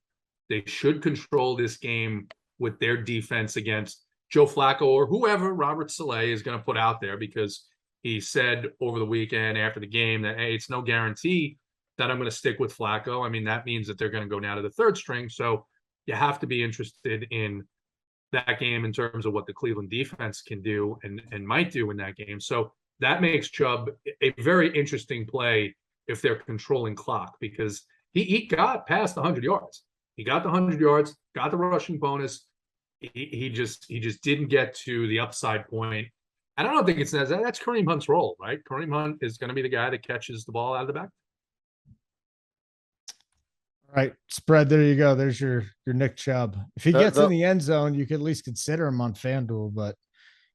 They should control this game with their defense against Joe Flacco or whoever Robert Saleh is going to put out there, because he said over the weekend after the game that, hey, it's no guarantee that I'm going to stick with Flacco. I mean, that means that they're going to go down to the third string. So you have to be interested in that game in terms of what the Cleveland defense can do and might do in that game. So that makes Chubb a very interesting play if they're controlling clock, because he got past 100 yards. He got the 100 yards, got the rushing bonus. He just didn't get to the upside point. And I don't think that's Kareem Hunt's role, right? Kareem Hunt is going to be the guy that catches the ball out of the back. All right, Spread, there you go. There's your Nick Chubb. If he gets in the end zone, you could at least consider him on FanDuel, but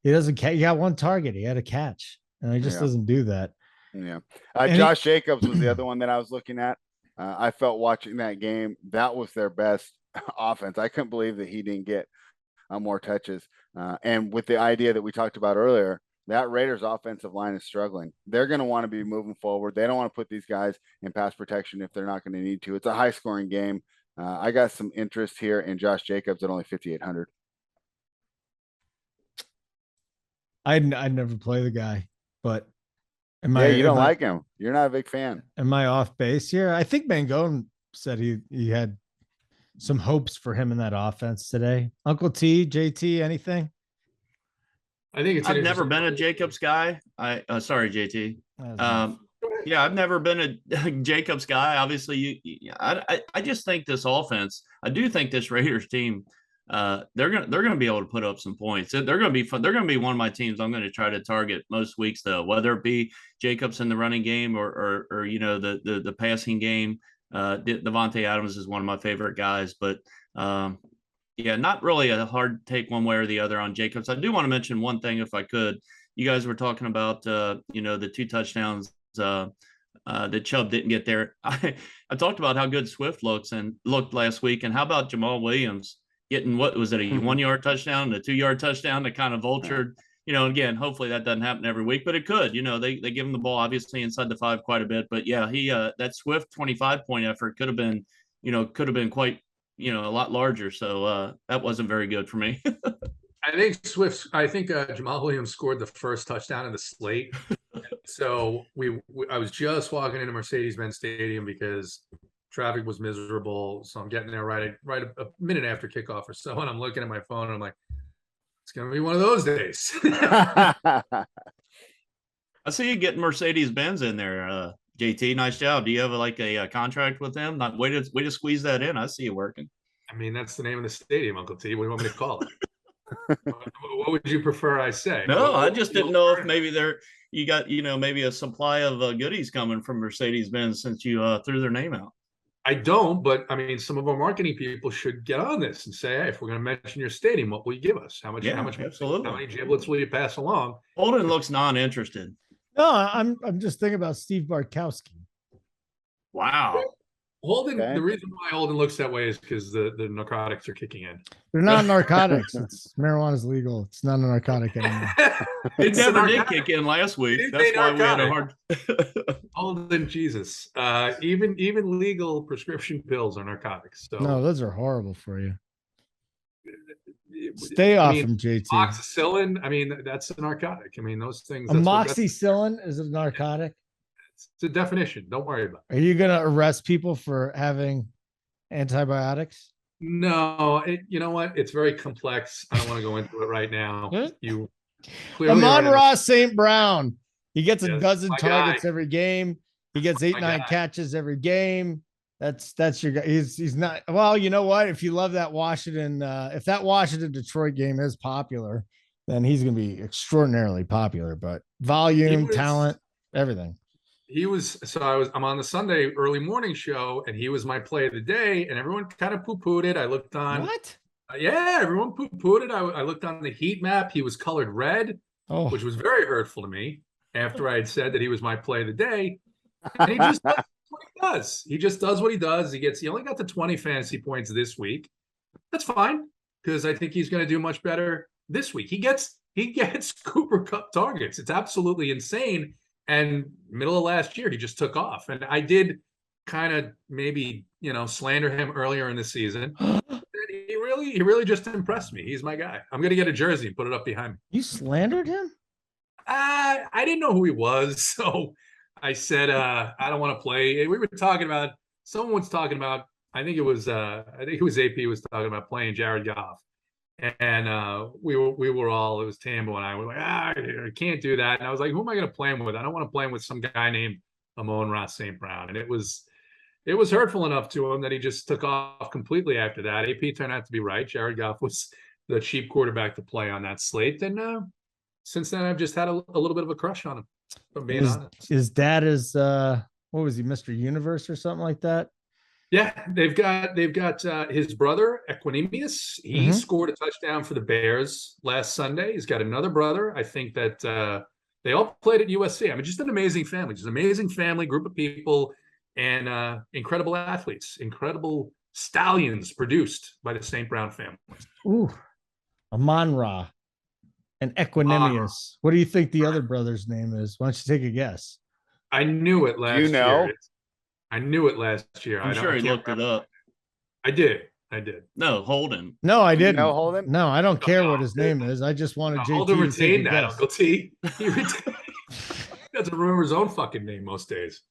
he doesn't catch. He got one target. He had a catch. And he just doesn't do that. Yeah. Josh Jacobs was the other one that I was looking at. I felt watching that game, that was their best offense. I couldn't believe that he didn't get more touches. And with the idea that we talked about earlier, that Raiders offensive line is struggling. They're going to want to be moving forward. They don't want to put these guys in pass protection if they're not going to need to. It's a high scoring game. I got some interest here in Josh Jacobs at only 5,800. I'd never play the guy. But you don't like him. You're not a big fan. Am I off base here? I think Mangone said he had some hopes for him in that offense today. Uncle T, JT, anything? I think I've never been a Jacobs guy. Sorry, JT. Yeah, I've never been a Jacobs guy. Obviously, I just think this offense. I do think this Raiders team they're gonna be able to put up some points. They're gonna be fun. They're gonna be one of my teams I'm gonna try to target most weeks, though, whether it be Jacobs in the running game or the passing game. Devontae Adams is one of my favorite guys, but yeah, not really a hard take one way or the other on Jacobs. I do want to mention one thing, if I could. You guys were talking about the 2 touchdowns that Chubb didn't get there. I talked about how good Swift looked last week, and how about Jamal Williams getting, what was it, a 1-yard touchdown, a 2-yard touchdown that kind of vultured. Again, hopefully that doesn't happen every week, but it could. They give him the ball obviously inside the 5 quite a bit, but yeah, he that Swift 25-point effort could have been quite a lot larger. So that wasn't very good for me. I think Jamal Williams scored the first touchdown in the slate. So I was just walking into Mercedes-Benz Stadium because traffic was miserable. So I'm getting there right a minute after kickoff or so, and I'm looking at my phone and I'm like, it's gonna be one of those days. I see you getting Mercedes-Benz in there, JT. Nice job. Do you have a contract with them? Not way to squeeze that in. I see you working. I mean, that's the name of the stadium, Uncle T. What do you want me to call it? What would you prefer I say? No, I just didn't know if maybe you got maybe a supply of goodies coming from Mercedes-Benz since you threw their name out. I don't, but I mean, some of our marketing people should get on this and say, hey, if we're going to mention your stadium, what will you give us? How much? Absolutely. How many giblets will you pass along? Holden looks non-interested. No, I'm just thinking about Steve Bartkowski. Wow. Holden, okay. The reason why Holden looks that way is because the narcotics are kicking in. They're not narcotics. It's marijuana's legal. It's not a narcotic anymore. It never did kick in last week. That's why we had a hard. Holden, Jesus. Even legal prescription pills are narcotics. So no, those are horrible for you. Stay off them, JT. Amoxicillin. I mean, that's a narcotic. I mean, those things. Amoxicillin is a narcotic. It's a definition. Don't worry about it. Are you going to arrest people for having antibiotics? No. You know what? It's very complex. I don't want to go into it right now. You clearly Amon-Ra St. Brown. He gets a dozen targets every game. He gets 8-9 catches every game. That's your guy. He's not. Well, you know what? If you love that Washington, if that Washington Detroit game is popular, then he's going to be extraordinarily popular. But volume, talent, everything. I'm on the Sunday early morning show, and he was my play of the day, and everyone kind of poo-pooed it. I looked on what? Yeah, everyone poo-pooed it. I looked on the heat map. He was colored red, which was very hurtful to me after I had said that he was my play of the day. And he just does what he does. He just does what he does. He only got to 20 fantasy points this week. That's fine, because I think he's going to do much better this week. He gets Cooper Kupp targets. It's absolutely insane. And middle of last year, he just took off. And I did kind of maybe, slander him earlier in the season. He really just impressed me. He's my guy. I'm going to get a jersey and put it up behind me. You slandered him? I didn't know who he was. So I said, I don't want to play. We were talking about, someone was talking about, I think it was AP was talking about playing Jared Goff. And we were all, it was Tambo and I were like, I can't do that. And I was like, who am I going to play him with? I don't want to play him with some guy named Amon-Ra St. Brown. And it was hurtful enough to him that he just took off completely after that. AP turned out to be right. Jared Goff was the cheap quarterback to play on that slate. And since then, I've just had a little bit of a crush on him, if I'm being honest. His dad is, what was he, Mr. Universe or something like that? Yeah, they've got his brother Equanimous. He scored a touchdown for the Bears last Sunday. He's got another brother. I think that they all played at USC. I mean, just an amazing family, group of people, and incredible athletes, incredible stallions produced by the St. Brown family. Ooh, Amon-Ra and Equanimous. What do you think the other brother's name is? Why don't you take a guess? I knew it last year. I knew it last year. I'm sure he looked it up. I did. No, Holden. No, I didn't. No, Holden? No, I don't care what his name is. I just wanted JT Holden retained that, guess. Uncle T. He doesn't remember his own fucking name most days.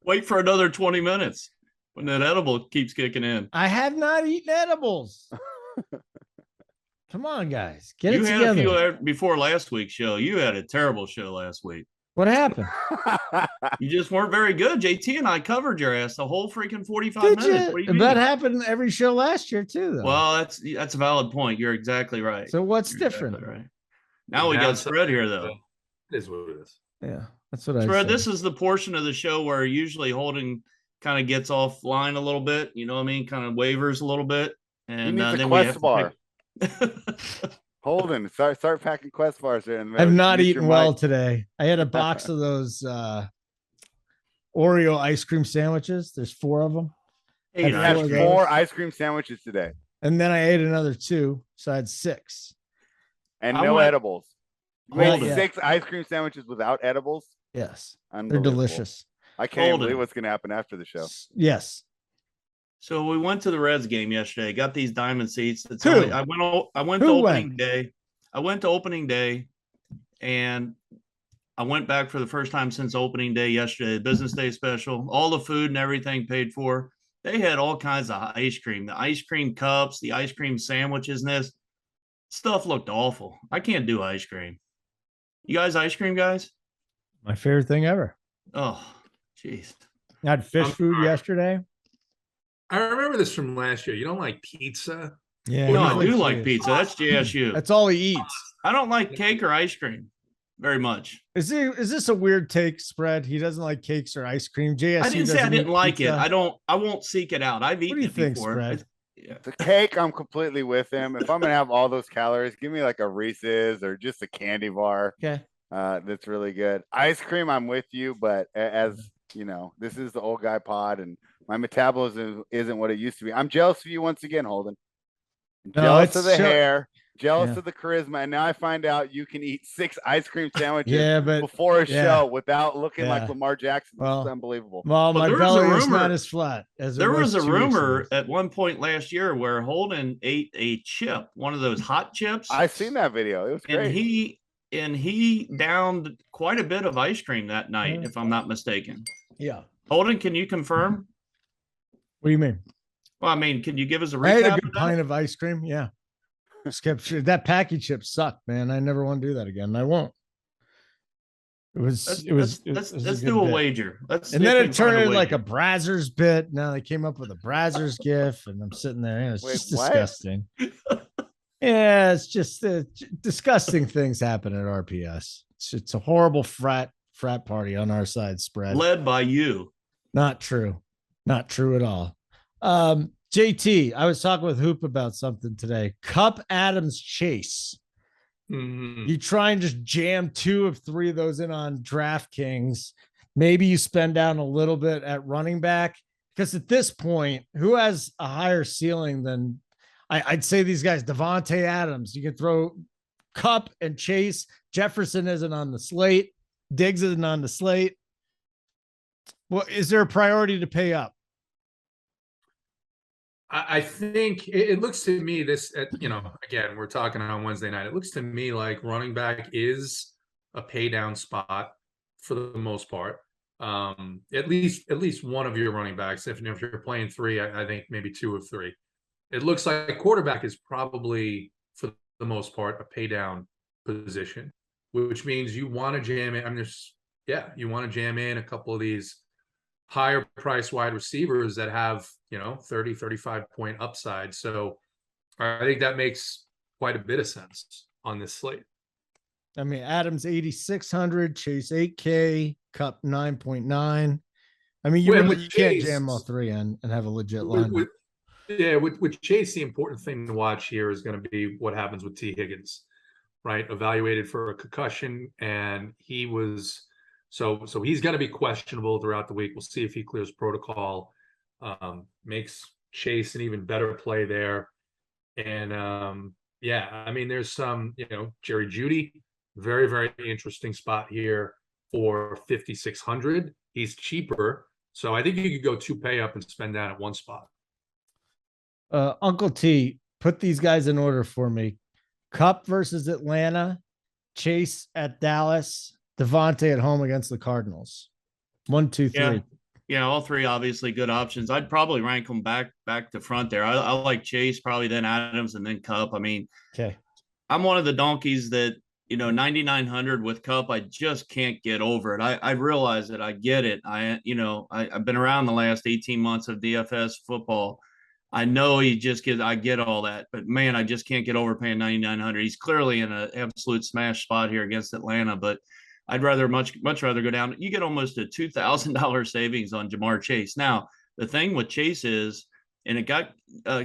Wait for another 20 minutes when that edible keeps kicking in. I have not eaten edibles. Come on, guys. Get it together. You had a few before last week's show. You had a terrible show last week. What happened? You just weren't very good. JT and I covered your ass the whole freaking 45 Did minutes. What do you mean? That happened every show last year too, though. Well, that's a valid point. You're exactly right. So what's You're different? Exactly right. Now we got spread here, though. It is what it is. Yeah, that's what I Spread. said. This is the portion of the show where usually Holden kind of gets offline a little bit. You know what I mean? Kind of wavers a little bit, and then we have bar. to Holden, start packing Quest bars. I've not eaten well today. I had a box of those Oreo ice cream sandwiches. There's 4 of them. Hey, you had 4 ice cream sandwiches today. And then I ate another 2, so I had 6. And no edibles. You made 6 ice cream sandwiches without edibles? Yes. They're delicious. I can't believe what's going to happen after the show. Yes. So we went to the Reds game yesterday. Got these diamond seats. I went to opening day. I went to opening day, and I went back for the first time since opening day yesterday. Business day special. All the food and everything paid for. They had all kinds of ice cream. The ice cream cups, the ice cream sandwiches, and this stuff looked awful. I can't do ice cream. You guys ice cream guys? My favorite thing ever. Oh, jeez. I had fish food yesterday. I remember this from last year. You don't like pizza? Yeah. No, I do like pizza. That's JSU. That's all he eats. I don't like cake or ice cream very much. Is this a weird take, Spread? He doesn't like cakes or ice cream. JSU I didn't say I didn't like pizza. it. I won't seek it out. I've eaten it before. Spread? The cake, I'm completely with him. If I'm gonna have all those calories, give me like a Reese's or just a candy bar. Okay. That's really good. Ice cream, I'm with you, but as you know, this is the old guy pod, and my metabolism isn't what it used to be. I'm jealous of you once again, Holden. Jealous of the hair, jealous of the charisma, and now I find out you can eat 6 ice cream sandwiches before a show without looking like Lamar Jackson. This is unbelievable. Well, my belly is not as flat as there was a rumor at one point last year where Holden ate a chip, one of those hot chips. I seen that video. It was great. And he downed quite a bit of ice cream that night, if I'm not mistaken. Yeah. Holden, can you confirm? What do you mean? Well, I mean, can you give us a recap? I had a good pint of ice cream. Yeah. That package chip sucked, man. I never want to do that again. I won't. Let's do a wager. And then it turned into like a Brazzers bit. Now they came up with a Brazzers gif, and I'm sitting there, and it's just disgusting. Yeah, it's just disgusting things happen at RPS. It's a horrible frat party on our side, Spread. Led by you. Not true. Not true at all. JT, I was talking with Hoop about something today. Cup, Adams, Chase. Mm-hmm. You try and just jam 2 of 3 of those in on DraftKings. Maybe you spend down a little bit at running back, because at this point, who has a higher ceiling than I'd say these guys? Devontae Adams. You can throw Cup and Chase. Jefferson isn't on the slate. Diggs isn't on the slate. Well, is there a priority to pay up? I think it looks to me again, we're talking on Wednesday night. It looks to me like running back is a pay down spot for the most part. At least one of your running backs. If you're playing 3, I think maybe 2 of 3. It looks like quarterback is probably, for the most part, a pay down position, which means you want to jam in. You want to jam in a couple of these higher price wide receivers that have, 30, 35 point upside. So I think that makes quite a bit of sense on this slate. I mean, Adams 8,600, Chase 8K, Cup 9.9. I mean, you can't jam all 3 in and have a legit line. With Chase, the important thing to watch here is going to be what happens with T. Higgins, right? Evaluated for a concussion, and he was so he's going to be questionable throughout the week. We'll see if he clears protocol. Makes Chase an even better play there, and I mean, there's some Jerry Jeudy, very very interesting spot here for 5,600. He's cheaper, so I think you could go 2 pay up and spend down at 1 spot. Uncle T, put these guys in order for me. Cup versus Atlanta, Chase at Dallas, Devontae at home against the Cardinals. 1, 2, 3. Yeah, all 3 obviously good options. I'd probably rank them back to front there. I like Chase, probably then Adams, and then Cup. I mean, okay. I'm one of the donkeys that 9,900 with Cup, I just can't get over it. I realize it. I get it. I've been around the last 18 months of DFS football. I know I get all that, but man, I just can't get over paying 9,900. He's clearly in an absolute smash spot here against Atlanta, but I'd much rather go down. You get almost a $2,000 savings on Jamar Chase. Now, the thing with Chase is, and it got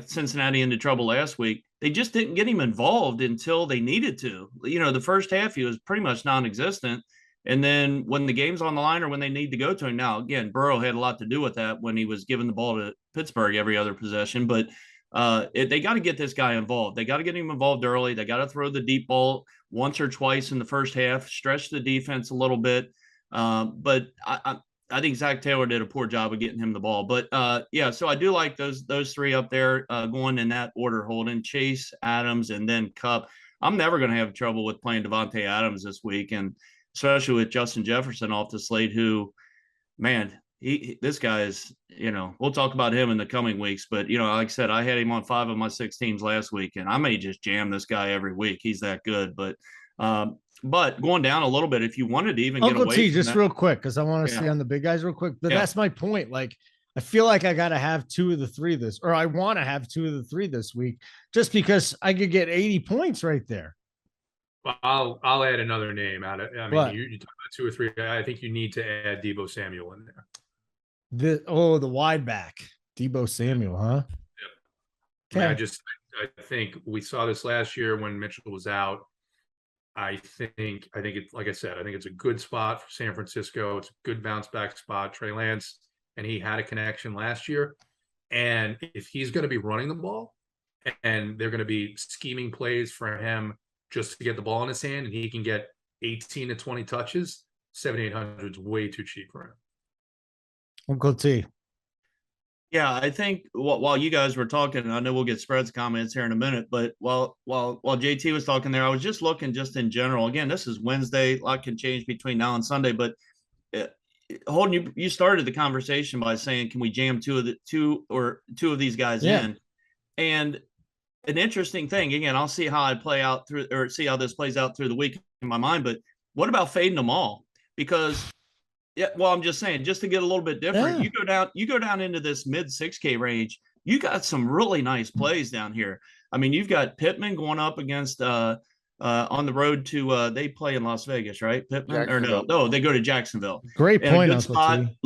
Cincinnati into trouble last week, they just didn't get him involved until they needed to. The first half, he was pretty much non-existent. And then when the game's on the line or when they need to go to him, now, again, Burrow had a lot to do with that when he was giving the ball to Pittsburgh every other possession. But they got to get this guy involved. They got to get him involved early. They got to throw the deep ball once or twice in the first half, stretch the defense a little bit. But I think Zach Taylor did a poor job of getting him the ball. But so I do like those three up there going in that order: Holden, Chase, Adams, and then Cup. I'm never going to have trouble with playing Devontae Adams this week, and especially with Justin Jefferson off the slate, who, man, this guy is, we'll talk about him in the coming weeks. But, like I said, I had him on 5 of my 6 teams last week, and I may just jam this guy every week. He's that good. But going down a little bit, if you wanted to even Uncle get away T, from just that, real quick, because I want to stay on the big guys real quick. But that's my point. Like, I feel like I got to have 2 of the 3 or I want to have 2 of the 3 this week, just because I could get 80 points right there. Well, I'll add another name out of. I mean, you talk about 2 or 3. I think you need to add Deebo Samuel in there. The wide back, Deebo Samuel, huh? Yep. I mean, I think we saw this last year when Mitchell was out. I think it's, like I said, I think it's a good spot for San Francisco. It's a good bounce back spot. Trey Lance, and he had a connection last year. And if he's going to be running the ball and they're going to be scheming plays for him just to get the ball in his hand, and he can get 18 to 20 touches, 7,800 is way too cheap for him. Uncle T. Yeah, I think while you guys were talking, I know we'll get spreads comments here in a minute, but while JT was talking there, I was just looking just in general. Again, this is Wednesday. A lot can change between now and Sunday, but Holden, you started the conversation by saying, can we jam two of these guys in? And an interesting thing, again, I'll see how I play out through, or see how this plays out through the week in my mind, but what about fading them all? Because I'm just saying, just to get a little bit different, you go down into this mid 6K range, you got some really nice plays down here. I mean, you've got Pittman going up against on the road to they play in Las Vegas, right? Pittman or no, they go to Jacksonville. Great point, Uncle spot. T.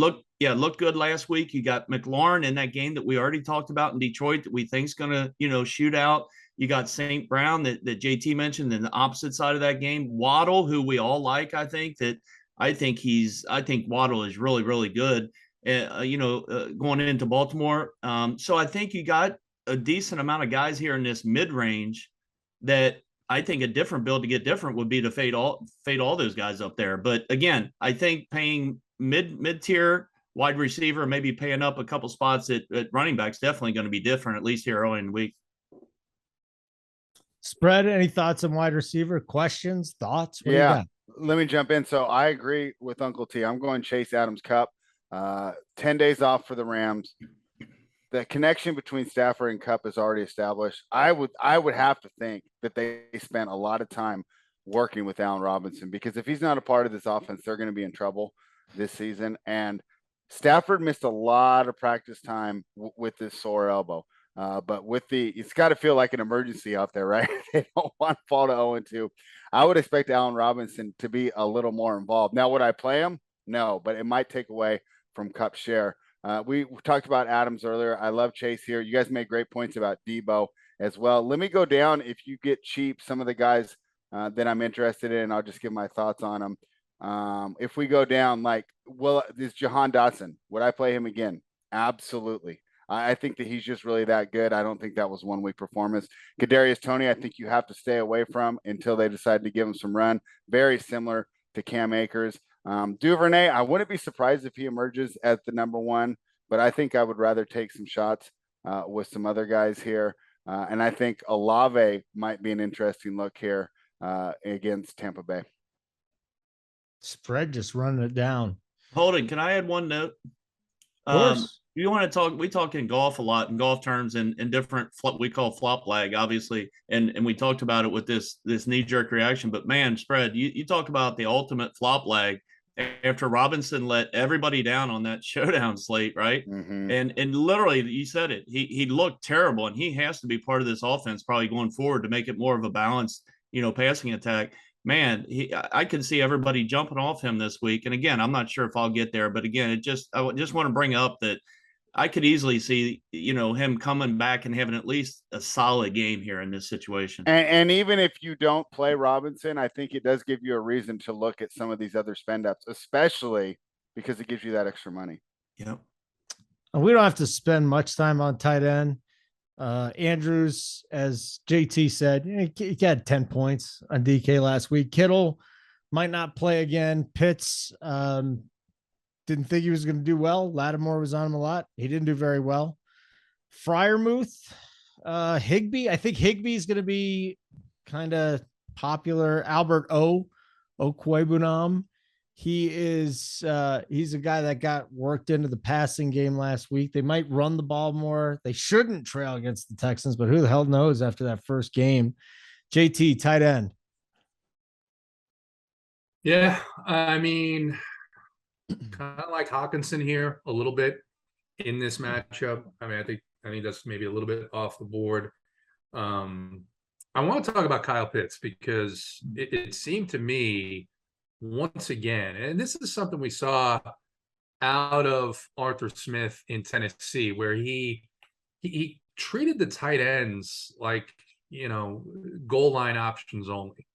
Looked good last week. You got McLaurin in that game that we already talked about in Detroit that we think's gonna, shoot out. You got St. Brown that JT mentioned in the opposite side of that game. Waddle, who we all like, I think Waddle is really, really good, going into Baltimore. So I think you got a decent amount of guys here in this mid-range that I think a different build to get different would be to fade all those guys up there. But again, I think paying mid-tier wide receiver, maybe paying up a couple spots at running backs, definitely going to be different, at least here early in the week. Spread, any thoughts on wide receiver? Questions, thoughts? What do you got? Let me jump in. So I agree with Uncle T. I'm going Chase Adams Cup. 10 days off for the Rams. The connection between Stafford and Cup is already established. I would have to think that they spent a lot of time working with Allen Robinson, because if he's not a part of this offense, they're going to be in trouble this season. And Stafford missed a lot of practice time with this sore elbow. But it's got to feel like an emergency out there, right? They don't want to fall to 0-2. I would expect Allen Robinson to be a little more involved. Now, would I play him? No, but it might take away from Cup's share. We talked about Adams earlier. I love Chase here. You guys made great points about Deebo as well. Let me go down, if you get cheap, some of the guys that I'm interested in. I'll just give my thoughts on them. If we go down, this Jahan Dotson, would I play him again? Absolutely. I think that he's just really that good. I don't think that was one-week performance. Kadarius Toney, I think you have to stay away from until they decide to give him some run. Very similar to Cam Akers. Duvernay, I wouldn't be surprised if he emerges as the number one, but I think I would rather take some shots with some other guys here. And I think Olave might be an interesting look here against Tampa Bay. Spread just running it down. Holden, can I add one note? Of course. you want to talk, we talk in golf a lot, in golf terms, and in different we call flop lag, obviously, and we talked about it with this knee jerk reaction. But man, spread, you talk about the ultimate flop lag after Robinson let everybody down on that showdown slate, right? Mm-hmm. And literally, you said it. He looked terrible, and he has to be part of this offense probably going forward to make it more of a balanced, passing attack. Man, I could see everybody jumping off him this week. And again, I'm not sure if I'll get there, but again, I just want to bring up that I could easily see, him coming back and having at least a solid game here in this situation. And even if you don't play Robinson, I think it does give you a reason to look at some of these other spend ups, especially because it gives you that extra money. Yep. We don't have to spend much time on tight end. Andrews, as JT said, he had 10 points on DK last week. Kittle might not play again. Pitts, didn't think he was going to do well. Lattimore was on him a lot. He didn't do very well. Freiermuth, Higbee. I think Higbee is going to be kind of popular. Albert Okwebunam. He's a guy that got worked into the passing game last week. They might run the ball more. They shouldn't trail against the Texans, but who the hell knows after that first game. JT, tight end. Yeah, I mean, kind of like Hawkinson here a little bit in this matchup. I mean, I think that's maybe a little bit off the board. I want to talk about Kyle Pitts because it seemed to me once again, and this is something we saw out of Arthur Smith in Tennessee, where he treated the tight ends like, goal line options only.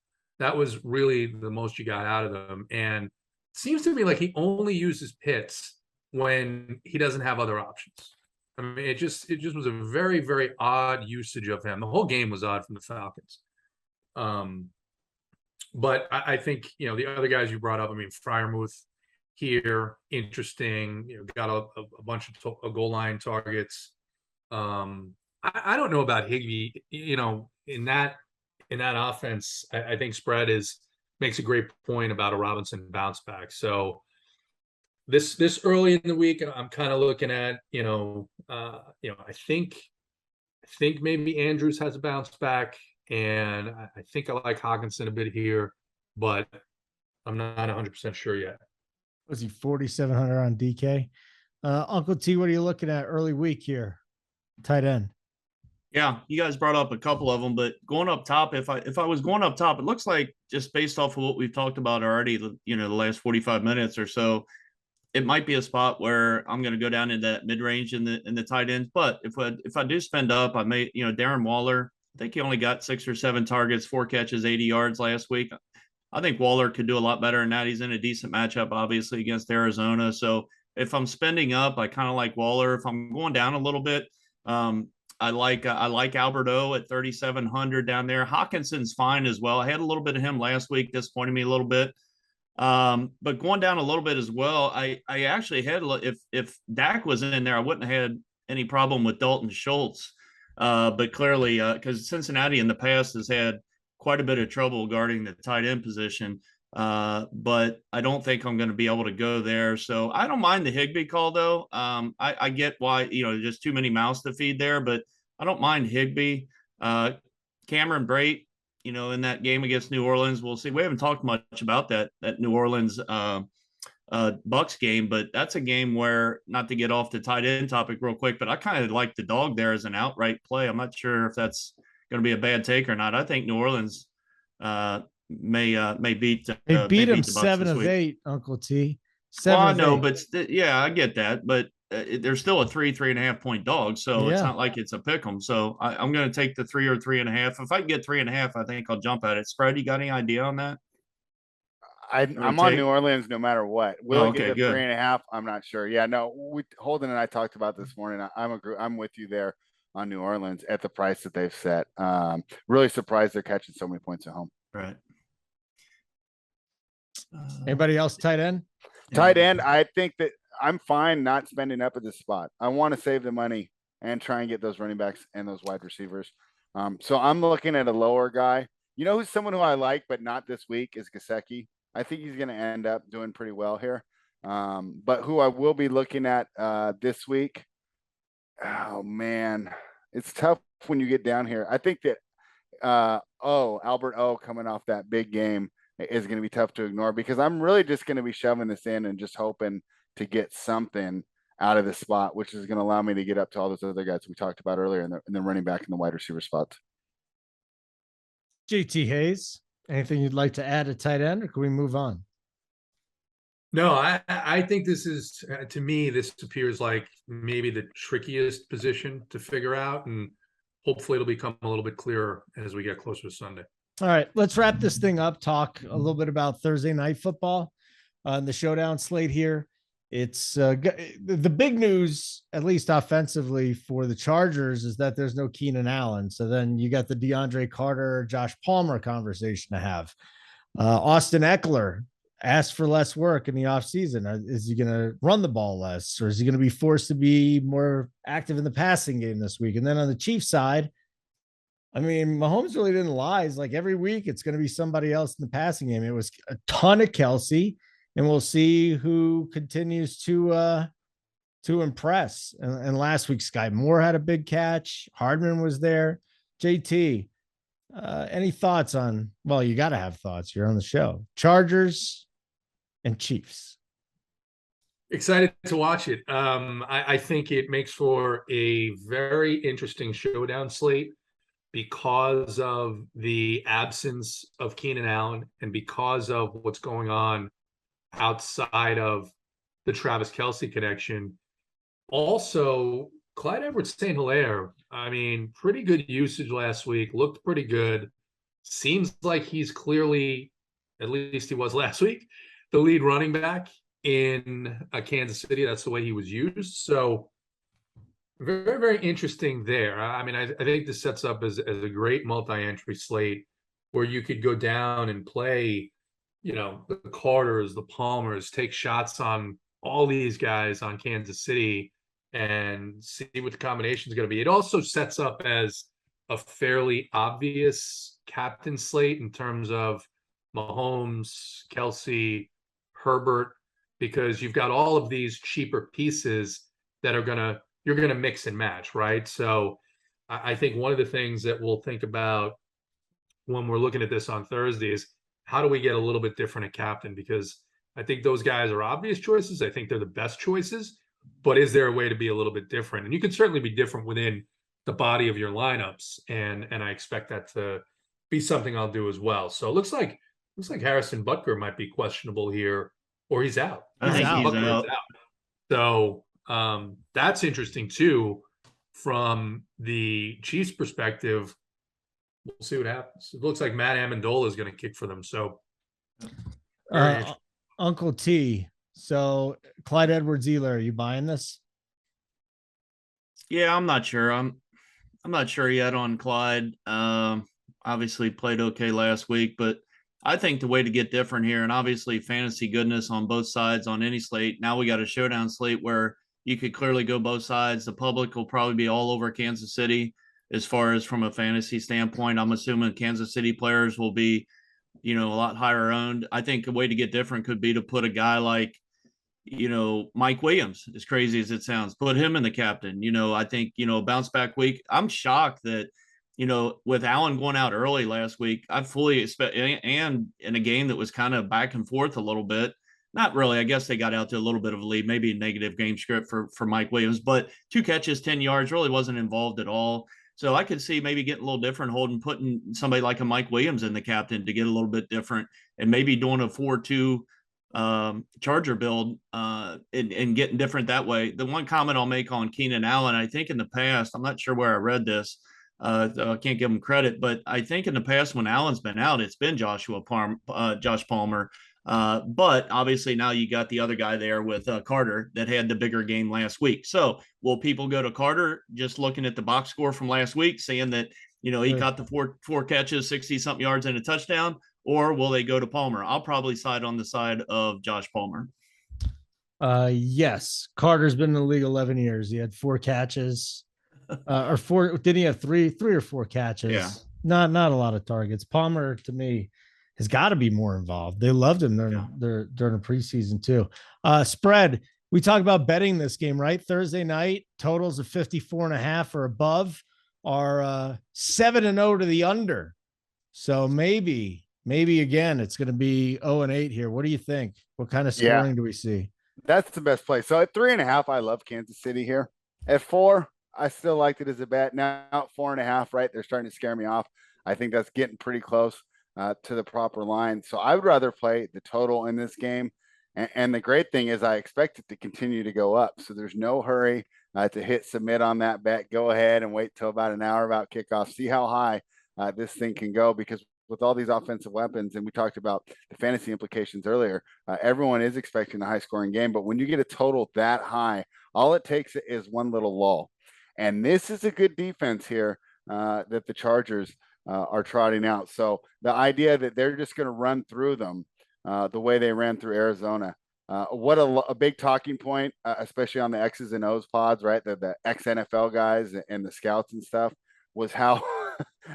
That was really the most you got out of them. And it seems to me like he only uses Pitts when he doesn't have other options. I mean, it just was a very, very odd usage of him. The whole game was odd from the Falcons. But I think, the other guys you brought up, I mean, Freiermuth here, interesting, got a bunch of goal line targets. I don't know about Higbee, in that offense. I think spread makes a great point about a Robinson bounce back. So this early in the week, I'm kind of looking at, I think maybe Andrews has a bounce back. And I think I like Hawkinson a bit here, but I'm not 100% sure yet. Was he 4,700 on DK? Uncle T, what are you looking at early week here? Tight end. Yeah, you guys brought up a couple of them, but going up top, if I was going up top, it looks like just based off of what we've talked about already, the last 45 minutes or so, it might be a spot where I'm going to go down into that mid range in the tight ends. But if I do spend up, I may, Darren Waller. I think he only got 6 or 7 targets, 4 catches, 80 yards last week. I think Waller could do a lot better than that. He's in a decent matchup, obviously, against Arizona. So if I'm spending up, I kind of like Waller. If I'm going down a little bit, I like Albert O at 3,700 down there. Hawkinson's fine as well. I had a little bit of him last week, disappointed me a little bit. But going down a little bit as well, I actually had, if Dak was in there, I wouldn't have had any problem with Dalton Schultz. But clearly, because Cincinnati in the past has had quite a bit of trouble guarding the tight end position. But I don't think I'm going to be able to go there. So I don't mind the Higbee call, though. I get why, just too many mouths to feed there, but I don't mind Higbee. Cameron Brate, in that game against New Orleans, we'll see. We haven't talked much about that New Orleans Bucks game, but that's a game where, not to get off the tight end topic real quick, but I kind of like the dog there as an outright play. I'm not sure if that's going to be a bad take or not. I think New Orleans may beat. They beat him the Bucks 7 of week. 8, Uncle T. Well, I know, but yeah, I get that, but they're still a 3.5 point dog, so it's not like it's a pick 'em. So I'm going to take the 3 or 3.5. If I can get 3.5, I think I'll jump at it. Spread, you got any idea on that? I'm on New Orleans no matter what. Will it get to 3.5? I'm not sure. Yeah, no. Holden and I talked about this morning. I'm with you there on New Orleans at the price that they've set. Really surprised they're catching so many points at home. Right. Anybody else tight end? Tight end, I think that I'm fine not spending up at this spot. I want to save the money and try and get those running backs and those wide receivers. So I'm looking at a lower guy. Who's someone who I like, but not this week, is Gesicki. I think he's going to end up doing pretty well here. But who I will be looking at this week Oh man, it's tough when you get down here. I think that Albert O coming off that big game is going to be tough to ignore, because I'm really just going to be shoving this in and just hoping to get something out of this spot, which is going to allow me to get up to all those other guys we talked about earlier, and the running back and the wide receiver spots. JT Hayes, anything you'd like to add at tight end, or can we move on? No, I think this is, to me, this appears like maybe the trickiest position to figure out, and hopefully it'll become a little bit clearer as we get closer to Sunday. All right, let's wrap this thing up. Talk a little bit about Thursday night football on the showdown slate here. It's the big news, at least offensively for the Chargers, is that there's no Keenan Allen. So then you got the DeAndre Carter, Josh Palmer conversation to have. Austin Eckler asked for less work in the offseason. Is he going to run the ball less, or is he going to be forced to be more active in the passing game this week? And then on the Chiefs side, I mean, Mahomes really didn't lie. It's like every week it's going to be somebody else in the passing game. It was a ton of Kelsey, and we'll see who continues to impress. And last week, Sky Moore had a big catch. Hardman was there. JT, any thoughts on, well, you got to have thoughts. You're on the show. Chargers and Chiefs. Excited to watch it. I think it makes for a very interesting showdown slate because of the absence of Keenan Allen and because of what's going on outside of the Travis Kelce connection. Also, Clyde Edwards-St. Hilaire, I mean, pretty good usage last week, looked pretty good. Seems like he's clearly, at least he was last week, the lead running back in Kansas City. That's the way he was used. So very, very interesting there. I mean, I think this sets up as a great multi-entry slate where you could go down and play, you know, the Carters, the Palmers, take shots on all these guys on Kansas City and see what the combination is going to be. It also sets up as a fairly obvious captain slate in terms of Mahomes, Kelsey, Herbert, because you've got all of these cheaper pieces that are you're going to mix and match, right? So I think one of the things that we'll think about when we're looking at this on Thursday is how do we get a little bit different at captain? Because I think those guys are obvious choices. I think they're the best choices, but is there a way to be a little bit different? And you can certainly be different within the body of your lineups. And I expect that to be something I'll do as well. So it looks like Harrison Butker might be questionable here, or he's out. I think he's out. So that's interesting too, from the Chiefs' perspective. We'll see what happens. It looks like Matt Amendola is going to kick for them. So, Uncle T. So Clyde Edwards-Helaire, are you buying this? Yeah, I'm not sure. I'm not sure yet on Clyde. Obviously played okay last week, but I think the way to get different here, and obviously fantasy goodness on both sides on any slate. Now we got a showdown slate where you could clearly go both sides. The public will probably be all over Kansas City as far as from a fantasy standpoint. I'm assuming Kansas City players will be, a lot higher owned. I think a way to get different could be to put a guy like, Mike Williams, as crazy as it sounds, put him in the captain. I think, bounce back week. I'm shocked that, with Allen going out early last week, I fully expect, and in a game that was kind of back and forth a little bit, not really. I guess they got out to a little bit of a lead, maybe a negative game script for Mike Williams, but 2 catches, 10 yards, really wasn't involved at all. So I could see maybe getting a little different, Holden, putting somebody like a Mike Williams in the captain to get a little bit different, and maybe doing a 4-2 Charger build and getting different that way. The one comment I'll make on Keenan Allen, I think in the past, I'm not sure where I read this, I can't give him credit, but I think in the past when Allen's been out, it's been Josh Palmer. But obviously now you got the other guy there with Carter that had the bigger game last week. So will people go to Carter just looking at the box score from last week, saying that, he caught the four catches, 60 something yards and a touchdown, or will they go to Palmer? I'll probably side on the side of Josh Palmer. Yes. Carter's been in the league 11 years. He had 4 catches. Or 4, did he have three or 4 catches? Yeah. Not a lot of targets. Palmer, to me, has got to be more involved. They loved him during the preseason too. Spread, we talk about betting this game, right? Thursday night totals of 54.5 or above are 7-0 to the under. So maybe again, it's going to be 0-8 here. What do you think? What kind of scoring do we see? That's the best play. So at 3.5, I love Kansas City here. At 4, I still liked it as a bet. Now at 4.5, right? They're starting to scare me off. I think that's getting pretty close to the proper line. So I would rather play the total in this game. And the great thing is I expect it to continue to go up. So there's no hurry to hit submit on that bet. Go ahead and wait till about an hour about kickoff. See how high this thing can go, because with all these offensive weapons, and we talked about the fantasy implications earlier, everyone is expecting a high scoring game. But when you get a total that high, all it takes is one little lull. And this is a good defense here that the Chargers are trotting out. So the idea that they're just going to run through them the way they ran through Arizona, what a big talking point, especially on the X's and O's pods, right? The ex-NFL guys and the scouts and stuff, was how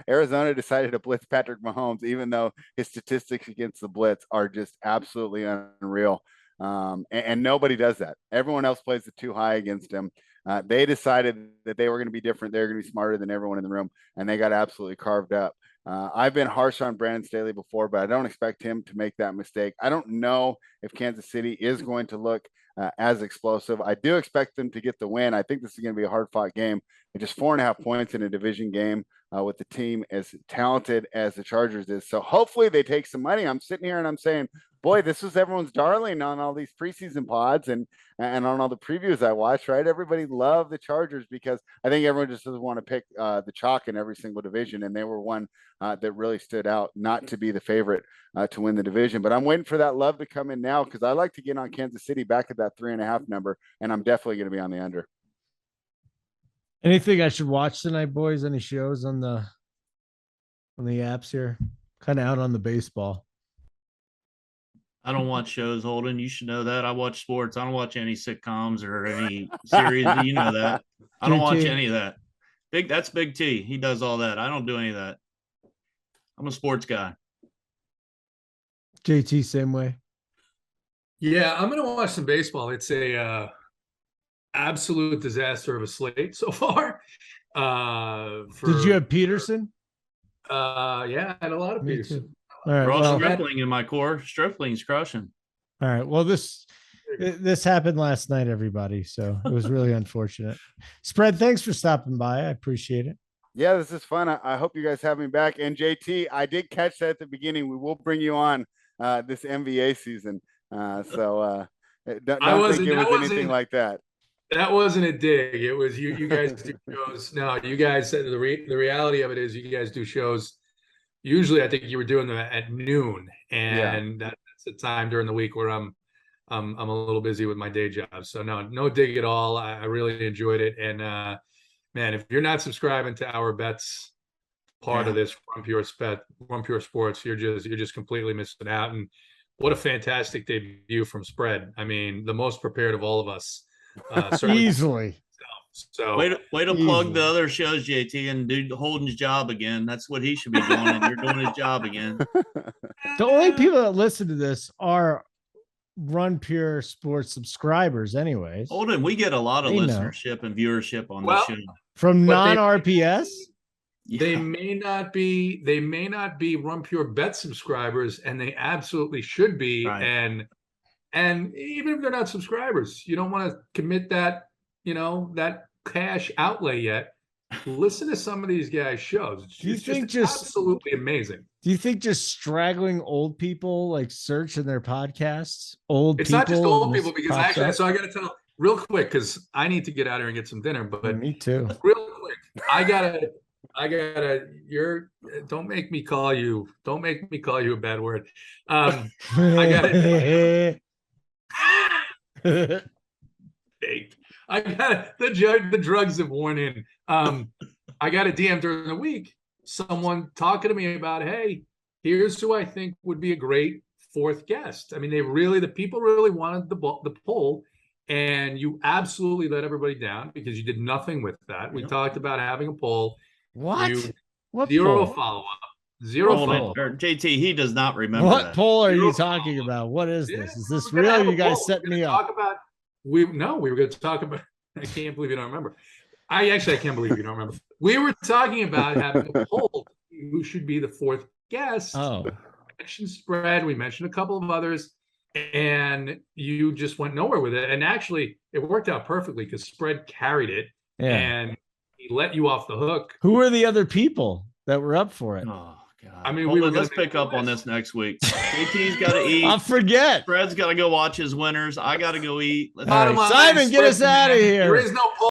Arizona decided to blitz Patrick Mahomes, even though his statistics against the blitz are just absolutely unreal. And nobody does that. Everyone else plays it too high against him. They decided that they were going to be different. They're going to be smarter than everyone in the room, and they got absolutely carved up. I've been harsh on Brandon Staley before, but I don't expect him to make that mistake. I don't know if Kansas City is going to look as explosive. I do expect them to get the win. I think this is going to be a hard-fought game. Just 4.5 points in a division game with the team as talented as the Chargers is. So hopefully they take some money. I'm sitting here and I'm saying, boy, this was everyone's darling on all these preseason pods and on all the previews I watched, right? Everybody loved the Chargers because I think everyone just doesn't want to pick the chalk in every single division. And they were one that really stood out not to be the favorite to win the division. But I'm waiting for that love to come in now because I like to get on Kansas City back at that 3.5 number. And I'm definitely going to be on the under. Anything I should watch tonight, boys? Any shows on the apps here? Kind of out on the baseball. I don't watch shows, Holden. You should know that. I watch sports. I don't watch any sitcoms or any series. You know that. I don't watch any of that. That's Big T. He does all that. I don't do any of that. I'm a sports guy. JT, same way. Yeah, I'm gonna watch some baseball. It's a absolute disaster of a slate so far. Did you have Peterson? Yeah, I had a lot of Peterson. Too. All right, Ross Stripling in my core. Stripling's crushing. All right. Well, this happened last night, everybody. So it was really unfortunate. Spread, thanks for stopping by. I appreciate it. Yeah, this is fun. I hope you guys have me back. And JT, I did catch that at the beginning. We will bring you on this NBA season. Don't think it was anything like that. That wasn't a dig. It was you guys do shows. No, you guys said the reality of it is you guys do shows. Usually I think you were doing them at noon, and that's the time during the week where I'm a little busy with my day job. So no dig at all. I really enjoyed it. And man, if you're not subscribing to our bets part of this One Pure Sports, you're just completely missing out. And what a fantastic debut from Spread. I mean, the most prepared of all of us. Easily. So way to plug the other shows, JT, and do Holden's job again. That's what he should be doing, and you're doing his job again. The only people that listen to this are Run Pure Sports subscribers, anyways. Holden, we get a lot of listenership and viewership on this show from non-RPS. They may not be Run Pure Bet subscribers, and they absolutely should be. Right. And even if they're not subscribers, you don't want to commit that, that cash outlay yet. Listen to some of these guys' shows. It's just absolutely amazing. Do you think just straggling old people like search in their podcasts? It's not just old people, because I got to tell real quick, because I need to get out here and get some dinner. But me too. Real quick, I gotta. Don't make me call you a bad word. I gotta. The drugs have worn in. I got a DM during the week, someone talking to me about, hey, here's who I think would be a great fourth guest. I mean, the people really wanted the poll, and you absolutely let everybody down because you did nothing with that. We talked about having a poll. What zero follow-up. Zero follow-up. JT, he does not remember what poll are you talking about? What is this? Is this real? You guys set me up. we were going to talk about. I can't believe you don't remember. I can't believe you don't remember. We were talking about having a poll who should be the fourth guest. Oh, We mentioned spread. We mentioned a couple of others, and you just went nowhere with it. And actually, it worked out perfectly because spread carried it, yeah. and he let you off the hook. Who are the other people that were up for it? Oh God. I mean, Hold we on, were let's gonna make pick up a on list. this next week. JT's got to eat. I'll forget. Fred's got to go watch his winners. I got to go eat. Let's All right, Bottom line, Simon, get spread us out of command. here. There is no poll.